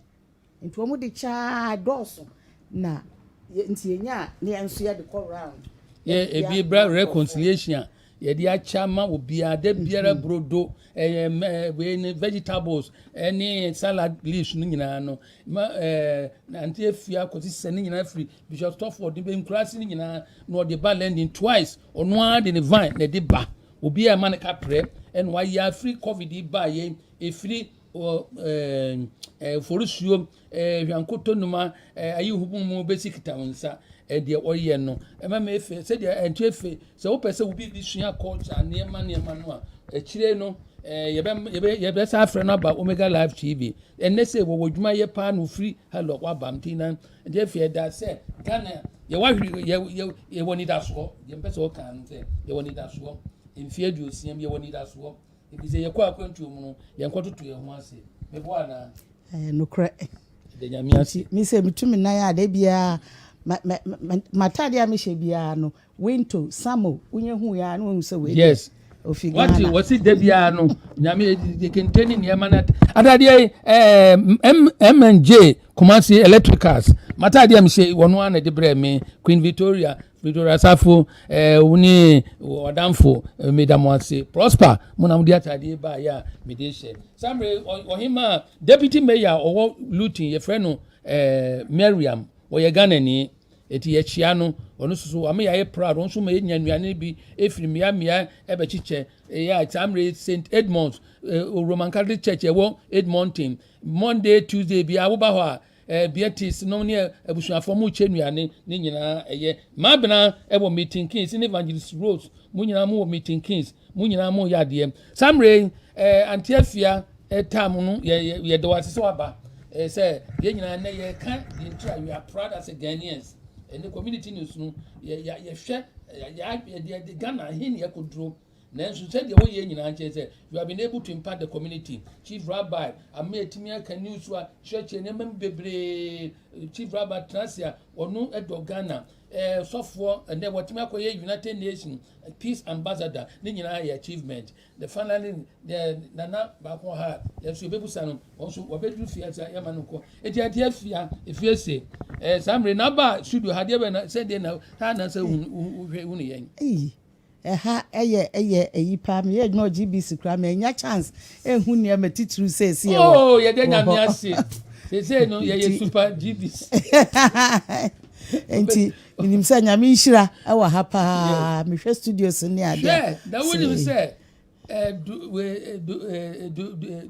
nti omo de cha doso na nti enya ne enso ya de call round ebi bra reconciliation ye di achama obi ade biara brodo we vegetables any salad leaves no nyina no na nti afia kwoti sene nyina free Bishop Stofford be nkurasi nyina no de ba lending twice ono ade ne vine na de ba obi a man ka pre and why ya free covid ba ye e free forusuo hwankoto numa ayi hubumu basic tawnsa de oye no ema me efe se de entu efe se wo pese wo bi sua culture niema no a chire no ye sa afre no ba Omega Live TV enne se wo wodwuma ye pa no free hello kwa bamtina de efe da se Ghana ye wa ye woni da so ye pese wo kan se ye woni da so emfie duosiem ye woni da so ebi se ye kwa akwantu mu no ye nkototo ye ho ase me boana no cre de nyamiasi me say metumi nan ya de bia matade a me hye bia no winto samo unye hu ya no say we yes ofigana what it de bia no nyame de kenteni niema na adade M&J Kumasi Electricals matade am hye wono ana de bre me Queen Victoria Safo uni odamfo medamwase Prosper munam de atade ba ya medeshe samre ohima deputy mayor owo Luton ye frɛ no Miriam oye Ghanaian eti ye chia no ono susu ame ya proud onso ma enya nuane bi efiri mia ebechiche ya samre St Edmunds Roman Catholic Church ewo Edmonton Monday Tuesday bi awoba ho a Beatis no ne abusuafo mu chenuane ne nyina eye mabena ebo meeting kings in Evangelist Rose mu nyina mu meeting kings mu nyina mu yade samre antiafia etam no ye de wase so aba say ye nyina na ye kan the entire we are proud as a Ghanaians and the community news no ye hwe ye Ghana hin ye kodro nanso said the way ye nyina nche say you have been able to impact the community chief rabbi ametimia kan news wa church enyem bebre chief rabbi Transia onu edo Ghana sofo and then what me United Nations peace ambassador ni nyina ye achievement the finally the nana ba ko ha yeso bebu sanu also obedu fia ya yamanko eti afia efie se samre na ba studio hade be na said na ha na say hu ne yen ha eyi pa me ye no GBC kra me nya chance hu ne ma titru say see e oh ye de nyame ase say no ye super GBC enti minim say nyame nhira e wa ha pa me hwe studios ni ade da woni say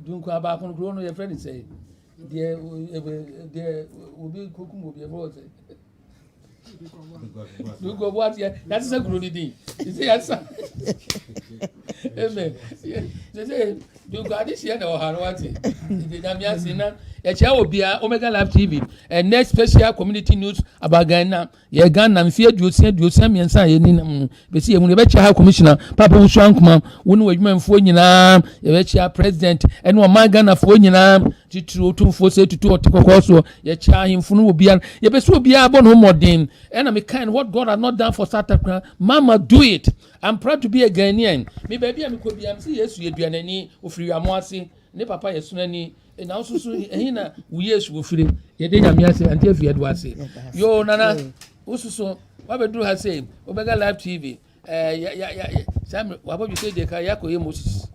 do ko aba kon gro no ye friend say there will be kokum will be about do go what yeah that is a gro di you say answer amen say do go this year na oharo what the nyame ase na e chia obia Omega Live TV and next special community news about Ghana ye Ghana mfie aduosia miensa ye ni be si ye mu be chia ha commissioner papa wusu ankoma wonu wadwumamfo nyina ye be chia president ene o man Ghana fo nyina titru otumfo se tutu otekokoso ye chia himfo no obia ye be so obia bo no modern ena me kind what God has not done for South Africa mama do it. I'm proud to be a Ghanaian me baby am ko bia am si Yesu eduanani ofiri amoase ne papa yesunani na also ehina we Yesu ofiri ye de nyame ase anti afia do ase yo nana ususo wa be do ha say Omega Live TV ya sam wa bo say de ka yakoye Moses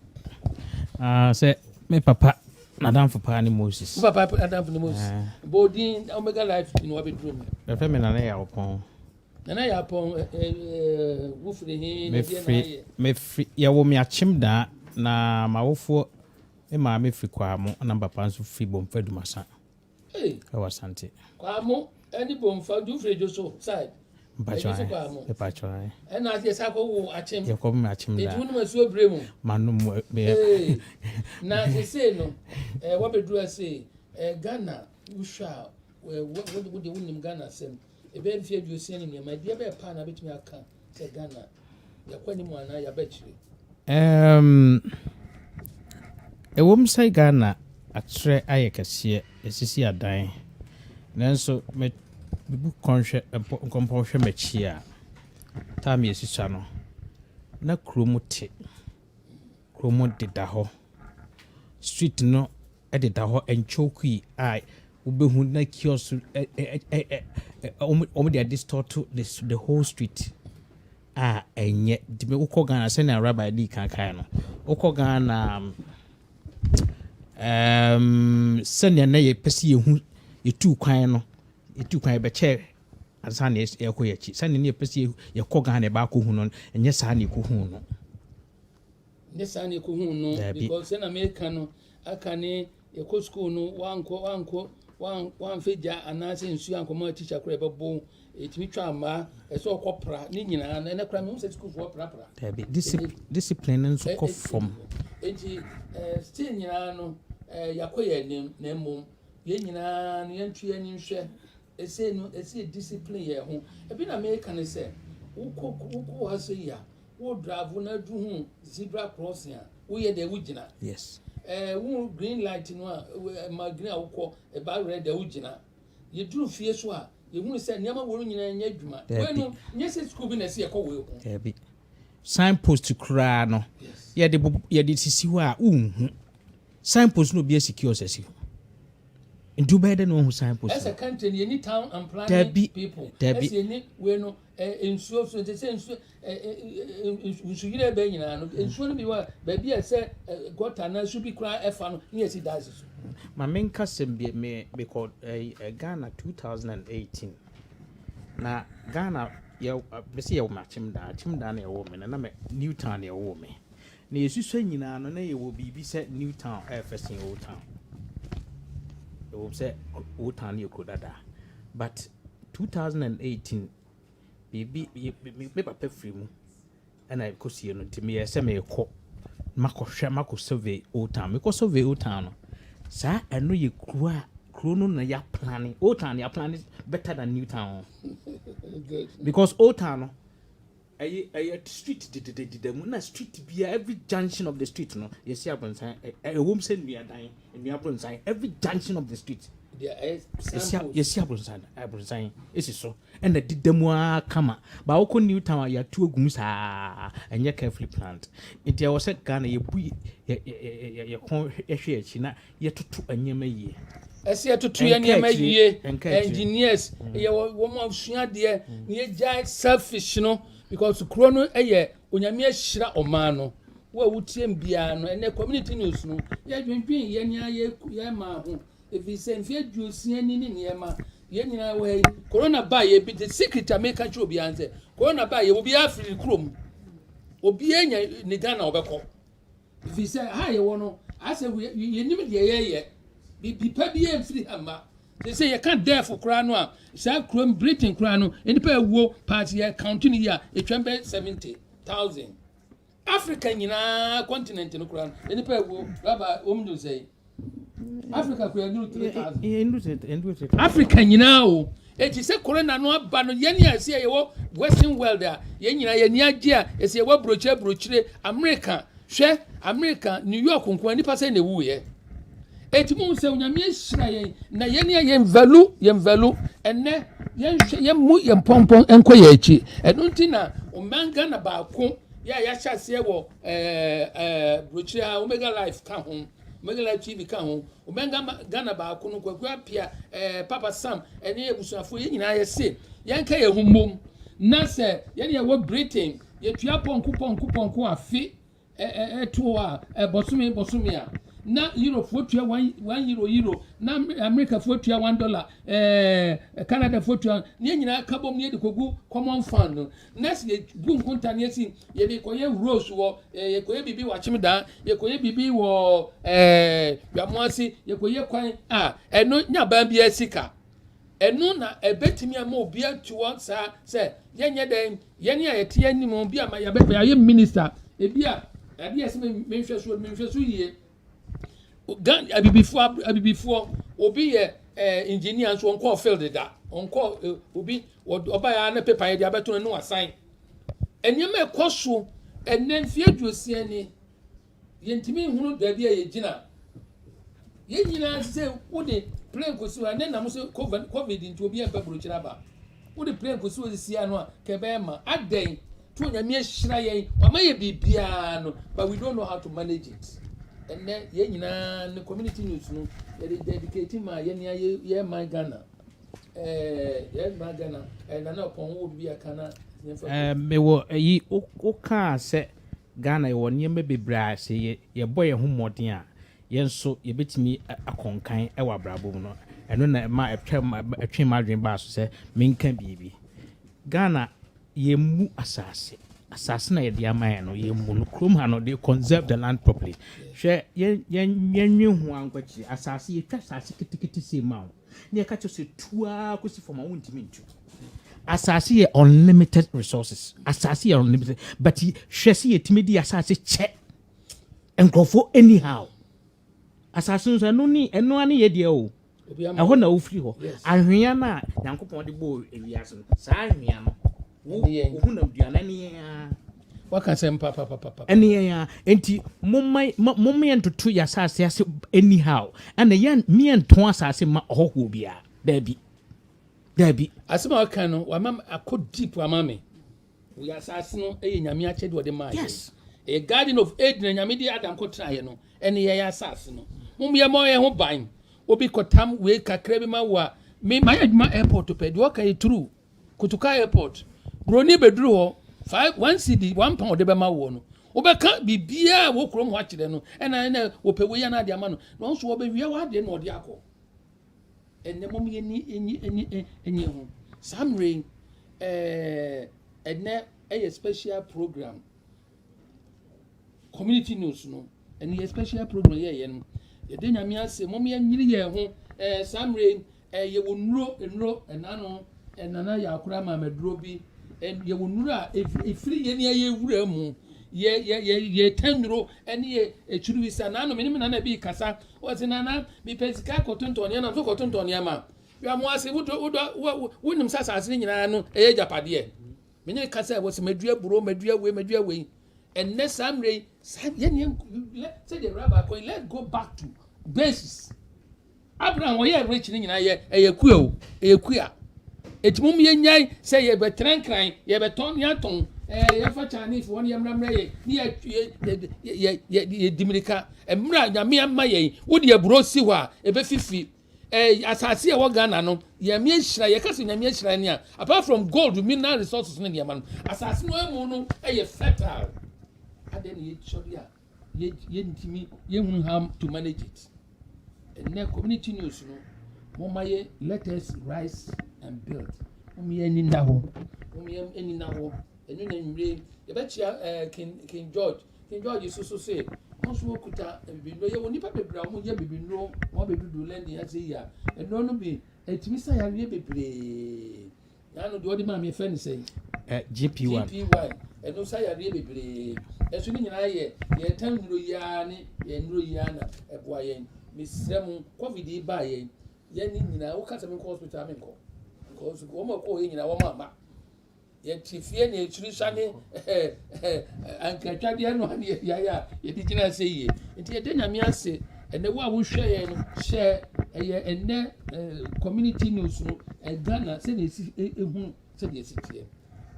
say me papa Madam for Pani Moses papa Adam for Moses bodin Omega Live in wa be do me fe me na ya opon nana ya pon wufiri hin me free ya wo me achim da na mawofo e ma me free kwa mo na papa nso free bomfa dumasa eh wasante kwa mo any bomfa du free joso side Pacho and I just have achim you come achim da it wonu so bremu manu me na say no what be do say Ghana usha what the wonim Ghana sem e be mfie aduosia ni me dia be pa na betumi aka say Ghana ya kwani mu ana ya bechiri ewom say Ghana atre ayekase esisi adan nanso me bibu konshe komposhe mechia tam yesisa no na kromote deda ho street no ededa ho enchokui ai ubehu na kiosk omde distort the whole street enye dime ukọ Ghana se na rabbi di kankan no ukọ Ghana senya na ye pese yehu yetu kwan no yetu kwan be che ansa na ekoye chi senya na ye pese ye kọ Ghana ba ko hu no enye sa na ko hu no nyesa ko hu no because na America no aka ne ye ko school no wan feja anase nsu ankoma teacher kura bebo etimi twa ma eso okopra ni nyina na kura me se school for pra discipline nso ko form enti still nyina no yakoye nim na mum ye nyina no yentwe ani hwe ese discipline ye ho ebi na America ne se uko ha se ya wo drive na du hu zebra crossing wo ye de wo gina yes wo green light no a ma green awko e ba red e wugina ye duru fie so a ye hunu se niam wo nyina nya adwuma we no nya se school bi na se ekọ we ho ebi signpost kura no ye de sisi ho a unhu signpost no be secure sesi ndu better no hu signpost as a country you need town and planning people as you need we no insuo so they say insuo yire be nyina no insuo no bi wa ba bi e say gota na should be cry efa no na yesi dash so ma menka sem bi me because Ghana 2018 na Ghana ya be say ya chimda na yawo me na me Newtown yawo me na yesu so nyina no na yawo bibi say Newtown first in old town it will say old town you could ada but 2018 me papa free mu and I could see no to me say me ko mako survey old town me ko survey old town no sa eno ye kro no na ya planning old town ya planning better than new town because old town no a street the na street be every junction of the street no you see abonsan a home send me a dying and you abonsan every junction of the street you see abonsan is so and the didemu kama ba wo new town ya tu ogum sa and you carefully planned it there was a Ghana ye bu ye kon ehwe achi na ye tutu anyema yie ese tutu anyema yie engineers ye wo mo sua de ye jai selfish no because krono eye onyame ahira oman no wo awutiem bia no ene community news no ye dwendwen ye nia ye ma ho if he say if you see any niema ye nyina we corona ba ye bi the secret America cho bi anse corona ba ye obi afri krom obi enya ni Ghana obekọ if he say ha ye wono ase ye nim de ye bi pa bi e free ama they say you can't dare for kra no a say krom Britain kra no enipa ewuo party ye count ni ya etwembe 70,000 Africa nyina continent no kra enipa ewuo baba omdo say Africa kura new 3,000 Africa nyina o eti se corona no aba no ye ni ase ye wo western world a ye nyina ye ni age a ese ye wo brochire America hwe America New York nko ani pase na wu ye eti mu se onyame hira ye na ye ni ye value enne ye mu ye pompon enko ye achi eno ntina o manga na ba ko ya hyase wo brochire Omega Life ka ho Megala TV ka ho obenga Ghana ba ko no kwakwa pia Papa Sam ene ebusuafo ye nyina ye se yenka ye hummom na se ye ne wo Britain ye tua ponku afi to a bosumi a na Europe fo tua 1 euro na America fo tua $1 Canada fo tua ne nyina ka bom ne de kogu common fund no na se ye bu nkonta ne si ye de koye rose wo ye koye bibi wa chimda ye koye bibi wo yamoasi ye koye kwan eno nya ba bia sika eno na ebetimi ama obi atuo sa se yenye den yene ya yete anim obi ama ya be ya minister ebia ade ese menhweso yie abibifo obi ye engineer so onko field da onko obi oba ya na paper ye dia beto no assign enyema ekoso enenfie aduosia ni yentimi hunu da bia ye gina ye nyina se wode plane kosi wa na mo se covid nti obi eba brochira ba wode plane kosi wa sia no a kebe ma aden to nyame ahira ye wa ma ye bibia no but we don't know how to manage it and then ye nyina ne community news no ye dedicate ma ye man Ghana ye man Ghana na na pon wo bia kana me wo yi o ka se Ghana ye won ye mebebra se ye boy ho modern a ye nso ye betimi akonkan e wa brabo no eno na ma etwe madwen ba so se menka bibi Ghana ye mu asase na ye dia man no ye mu no krom ha no they conserve the land properly hwe ye hu ankwachi asase ye twa asase kitikiti se ma ne ka cho se tua ko si forma wontimi ntu asase ye unlimited resources asase ye unlimited but hwe se ye timidi asase che enkrofo anyhow asase so no ni eno ani ye dia o eho na ofri ho ahwea na yankopon de bo ewiase sa ahwea no wo hu na duana ni What can say papa? Any enti mummy and to 2 years as anyhow. And the young me and twice as my whole bia. Debbie. As my canon, why mamma I could deep wa mammy. We are assassin a yamiached with the mind. Yes. A guardian of aid and yamidi Adam Cotriano, and a assassin. Mummia more home buying. Obi Kotam, wake a crabima wa. Me my airport to pay. Walk a true. Kutuka airport. Brony bedrew 1 CD, 1 pound de bema wono. Oba can't be beer, walk from watch them, and I know Opewayana diamano. No, so be we are the no diaco. And the mummy any home. Some ring a special program. Community news, no, and a special program, yeah, and the dinner say, Mommy and Millie home, some rain, you will know, and Nano, and Anaya Krama Medrobi, and you will know if free any room, yeah, 10 row, and ye a true sanano, minimum and a big cassa, was in Anna, be pesca cotton to Yana, so cotton to Yama. You are more say, wouldn't Sassa sing in an age of a dear. Many cassa was a Medria bro, Medria way. And next Sunday, said the rabbi, let's go back to basis. Abraham, we are reaching in a queer. It's mummy and yay, say a veteran crying, ye beton yaton, a Chinese 1 year ramray, near Dimirica, and Mra, Yamia Maye, would ye bro siwa, a befifi, as I see a Wagano, Yamia, your cousin Yamia, apart from gold, you mean now resources in Yaman, as I know mono, a fertile. And then ye shodia, ye won't harm to manage it. And now community news, no, Momaye, let us rise and build. Any now, any now, and you name rain. You bet King George is so say, also could be no, you only paper brown, you be no, more baby do lending as a year, and no be a Mr. Yabe play. I know the other man, your friend say, GPY, and no say I really play. As soon as I hear, 10 Ruyani, and Ruyana, a boy, Miss Samu, COVID by Yenny, now, Casamin hospital, because woman calling in our mamma. Yet if ye need to sunny, and Catadian, ya, you didn't say ye. And yet then I say, and the one will share a community news, and Ghana said it's said yes, here.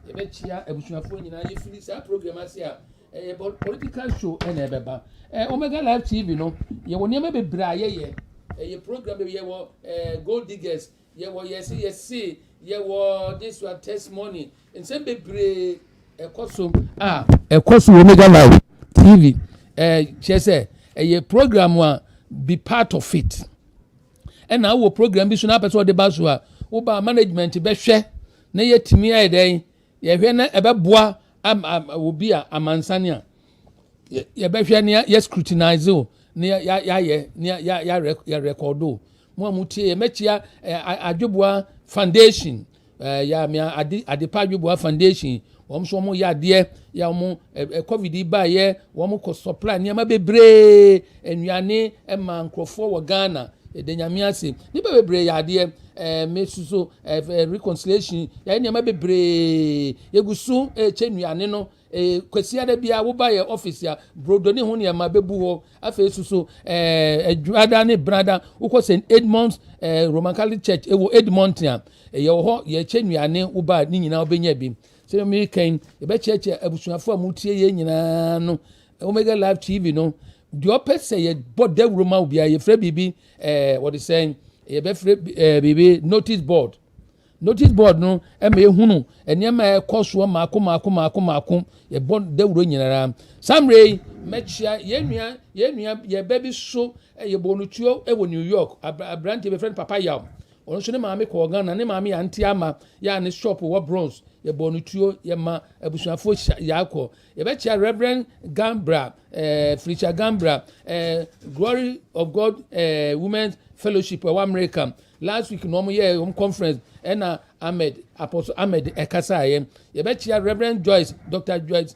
You bet you are a phone in a finish our program as here. About political show and a Omega Live TV, no, you will never be braye, a program, you were gold diggers, you were yes, you were this was testimony, and send be bray a costume, a costume Omega Live TV, she said, a program will be part of it. And now, program be soon up as what the Basua, Uba management, be share, nay yet to me a day, ye hear a bois. Will be a mansania. Ye better near scrutinize near ya recordo. Momuti, Metia, Adubwa Foundation, ya me Adipajubwa Foundation, Womsomo ya dear, Yamo, a COVID by ye, Womoko supply near my bebre, and Yane, and man Crawford Ghana, Denyamiasi, Niba bebre ya dear. Mesuso reconciliation ya ni mabebre yegusu chenuane no kwesi da bia wo ba ye office ya brodoni ho ne mabebu ho afa suso adwada ne brada wo St Edmunds Roman Catholic Church ewo Edmonton ye ho ye chenuane wo ba ni nyina obenya bi se me kan ye be cheche abusuafo amutie ye nyina no Omega Live TV no the opese ye boda Roma obia ye fra bibi what is saying ye be baby notice board no e me hunu enema e koso mako ye bon de wuro nyinara samre mechia ye nua ye baby so ye bonutuo e wo New York abrante be friend papa yaw ono so ne maame ko Ghana ne maame anti ama ya ne shop wo bronze ye bonutuo ye ma abusuafo yakọ ye be chia Reverend Gambra Felicia Gambra Glory of God Women's Fellowship of America last week no year conference and Apostle Ahmed Ekasaye ye be chia Reverend Joyce Dr. Joyce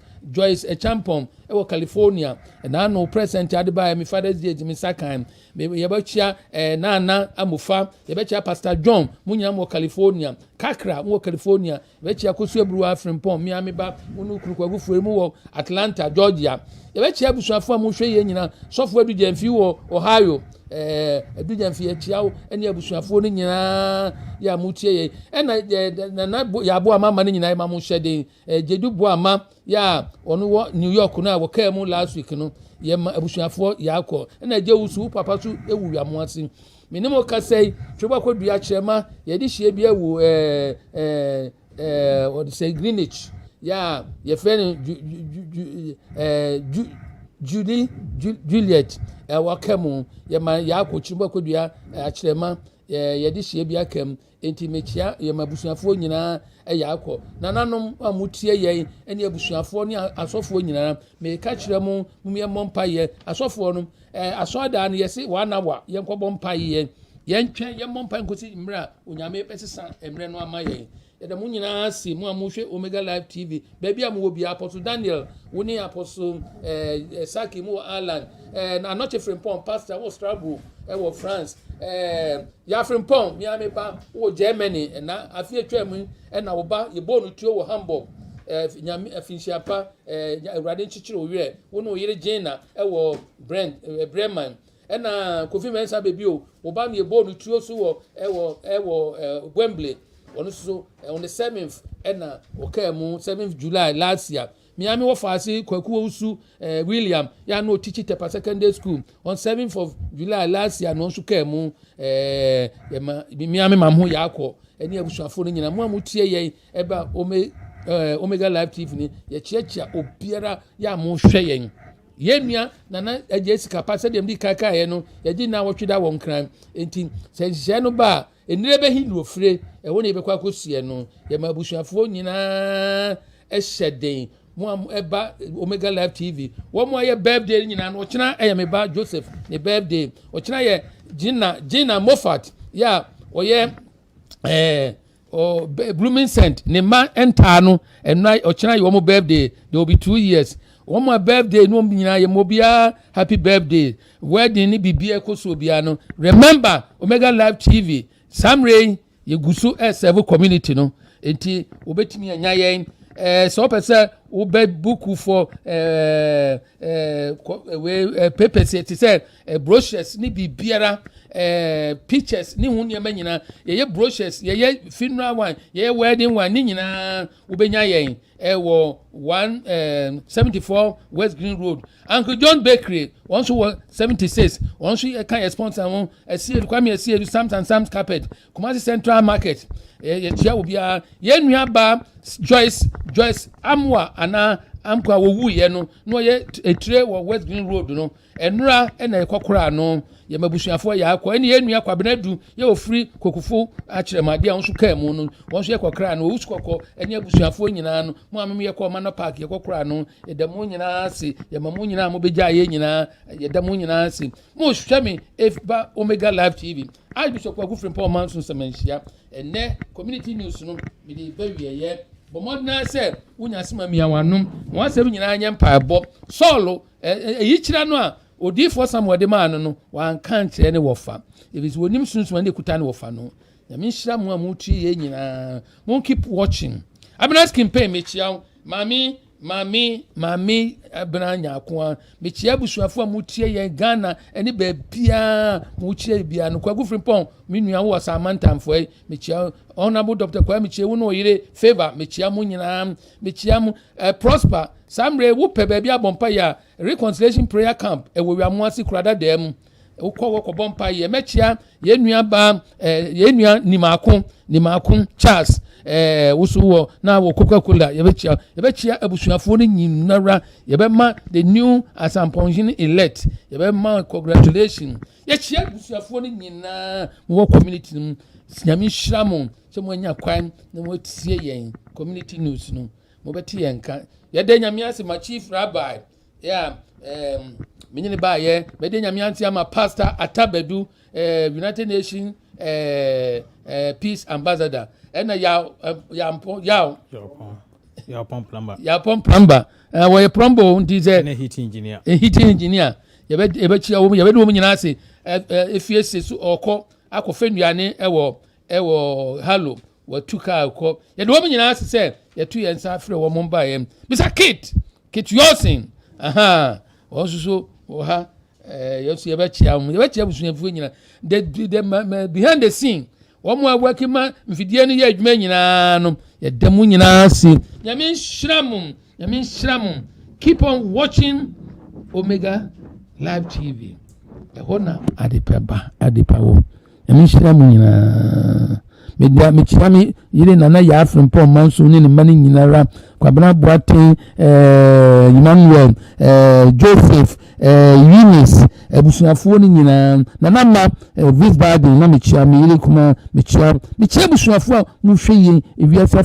Champon e California and I know present Adiba my Father's Day me sakan ye be chia Nana Amufa ye be chia Pastor John Munyam California kakra mo California yɛbɛkyia Kwaku Frimpong Miami ba wonu Kwaku Frimpong mu wɔ Atlanta Georgia yɛbɛkyia busuafo a mo hwɛ yɛ nyina sɔfo adu Gyamfi wɔ Ohio adu Gyamfi yɛkyia wo ɛne abusuafo no nyinaa yɛ mo tie yɛ ɛna na yɛabo ama no nyinaa ma mo hyɛ den Gyedu Boama yɛ ɔno wɔ New York no a wɔkaa mu last week no yɛma abusuafo yɛakɔ ɛna gye wusu papa so ewu yamo ase minimo kasai tweba ko dua kyerema yɛde hye bia wu what say Greenwich ya ye friend Juliet wakam yɛma yɛakɔ tweba ko dua akyerema yɛde hye bia kam enti mechia yɛma abusuafo nyinaa yɛakɔ nananom amutie yɛn ɛne abusuafo ne asɔfo nyinaa me ka kyerɛ mo yɛmmɔ mpaeɛ asɔfo no asɔda no yɛse wanawa yɛnkɔbɔ mpaeɛ yɛntwɛn yɛmmɔ mpaeɛ nkosi mmra onyame pɛsesa mmrɛ no ama yɛn yɛda mo nyinaa si mo amuhwɛ Omega Live TV baabi a mo wɔ bia Apostle Daniel woni Apostle Saki mo Ireland na Archbishop Frimpong pastor wɔ Strasbourg wɔ France ya Frimpong Miami ba wɔ Germany na afie twam na wo ba yɛbɔ no tuo wɔ Hamburg nyame afinsiapa awurade nchichiro owerɛ wono oyere Jena wɔ Bremen na Kofi Mensa bebi o wo ba me yɛbɔ no tuo so wɔ Wembley ono so on the 7th na okamu 7th July last year Miami wo faase Kwaku Usu William ya no teach Tepa Secondary School on 7th of July last year no so kamu Miami mamho ya akọ eni abusuafo no nyina mo amutie yen eba Omega Live TV ni ye chiachia obiara ya mo hwe yen yenua nana Jessica pase dem di kaka ye no ye di na wotweda won kran enti senhye no ba enire be hindu ofre wo ne be kwa kosie no ye ma abusuafo nyina ehyeden mo eba Omega Live TV wo mo aye birthday nyina no okina me ba Joseph ne birthday okina ye Gina Moffat ya oye Bloomington ne ma enta no enna okina ye wo mo birthday there will be 2 years one more birthday no nyina ye mobia happy birthday wedding ni bibia ekoso bia no remember Omega Live TV Samray ye gusu serve community no enti obetimi anya yen so pese wo be book for papers it say brochures ni bibiara pictures ni hunia manyina ye brochures ye funeral one ye wedding one ni nyina wo benya yen wo 174 West Green Road Uncle John Bakery once 76 once can sponsor one see kwame see Sam's carpet Kumasi Central Market ye tia obia ye nua ba Joyce Amwa ana amkwa wo wuye no no ye etire wo West Green Road no enura na ekokora no ye mabusuafo ya akwa ene ye nua kwabenadu ye ofiri kokufo akyeremade a wonso ka mu no wonso ye kokora no wuskoko ene abusuafo nyina no mo amem ye ko mana park ye kokora no ye damo nyina se ye mamu nyina mo beja ye nyina ye damo nyina se mo hwame ba Omega Live TV Archbishop Kwaku Frimpong-Manson semenhia ene community news no me de bawie ye bomodna se wunya sema miawanum mo asem nyina anya mpaebo solo eyikyira no a odifo Samuel de man no wan kan kyerɛ ne wofa if wonim sunsun ne kuta ne wofa no ya minhyira mo amutu ye nyina mo keep watching abena campaign me chia mami abena nyako me chia busuafo amutie ye Ghana ene ba bia mo chia bia no Kwaku Frimpong me nua wo Samantamfo me chia honorable Dr. Kwa me chia wo no yire favor me chia mo nyina me chia mo prosper Samray wo pe ba bia bompa ya reconciliation prayer camp e wo wiamo ase kurada dem wo kɔ bompa ye me chia ye nua ba ye nua nimako Charles wusu wo na wo Coca-Cola ye be chia abusuafo ni nyinara ye be ma the new asamponjin elect ye be ma congratulations ye chia abusuafo ni nyina wo community no nyame hyiramon se mo anya kwan na mo tie yen community news no mo beti yen ka ye de nyame ase ma chief rabbi ya minyini ba ye be de nyame anti ama pastor Atabadu United Nations peace ambassador ena ya pom plumber wo ye plumber ndize heating engineer ye be chia wo ye be do mo nyina ase efiese so okọ akofenuane ewo hallow watu kaa kɔ yɛde wɔn nyinaa ase sɛ yɛtu yɛn nsa afrɛ wɔn mba yɛm bisa kit yosin wɔn nso wɔ ha yɛsu yɛbɛkyia busuafoɔ nyinaa the behind the scene wɔn a wɔaki ma mfidie no yɛ adwuma nyinaa no yɛda mu nyinaa ase nyame nhyira mo keep on watching Omega Live TV ɛhɔ na adepa wɔ nyame nhyira mo nyinaa mekyia me yere nana yɛ Frimpong-Manson ne ne ma no nyinara Kwabena Boateng Emmanuel Joseph Eunice abusuafoɔ no nyinaa nana ma Vis Biden na mekyia me yere kuma mekyia abusuafoɔ a mohwɛ yɛn ewiase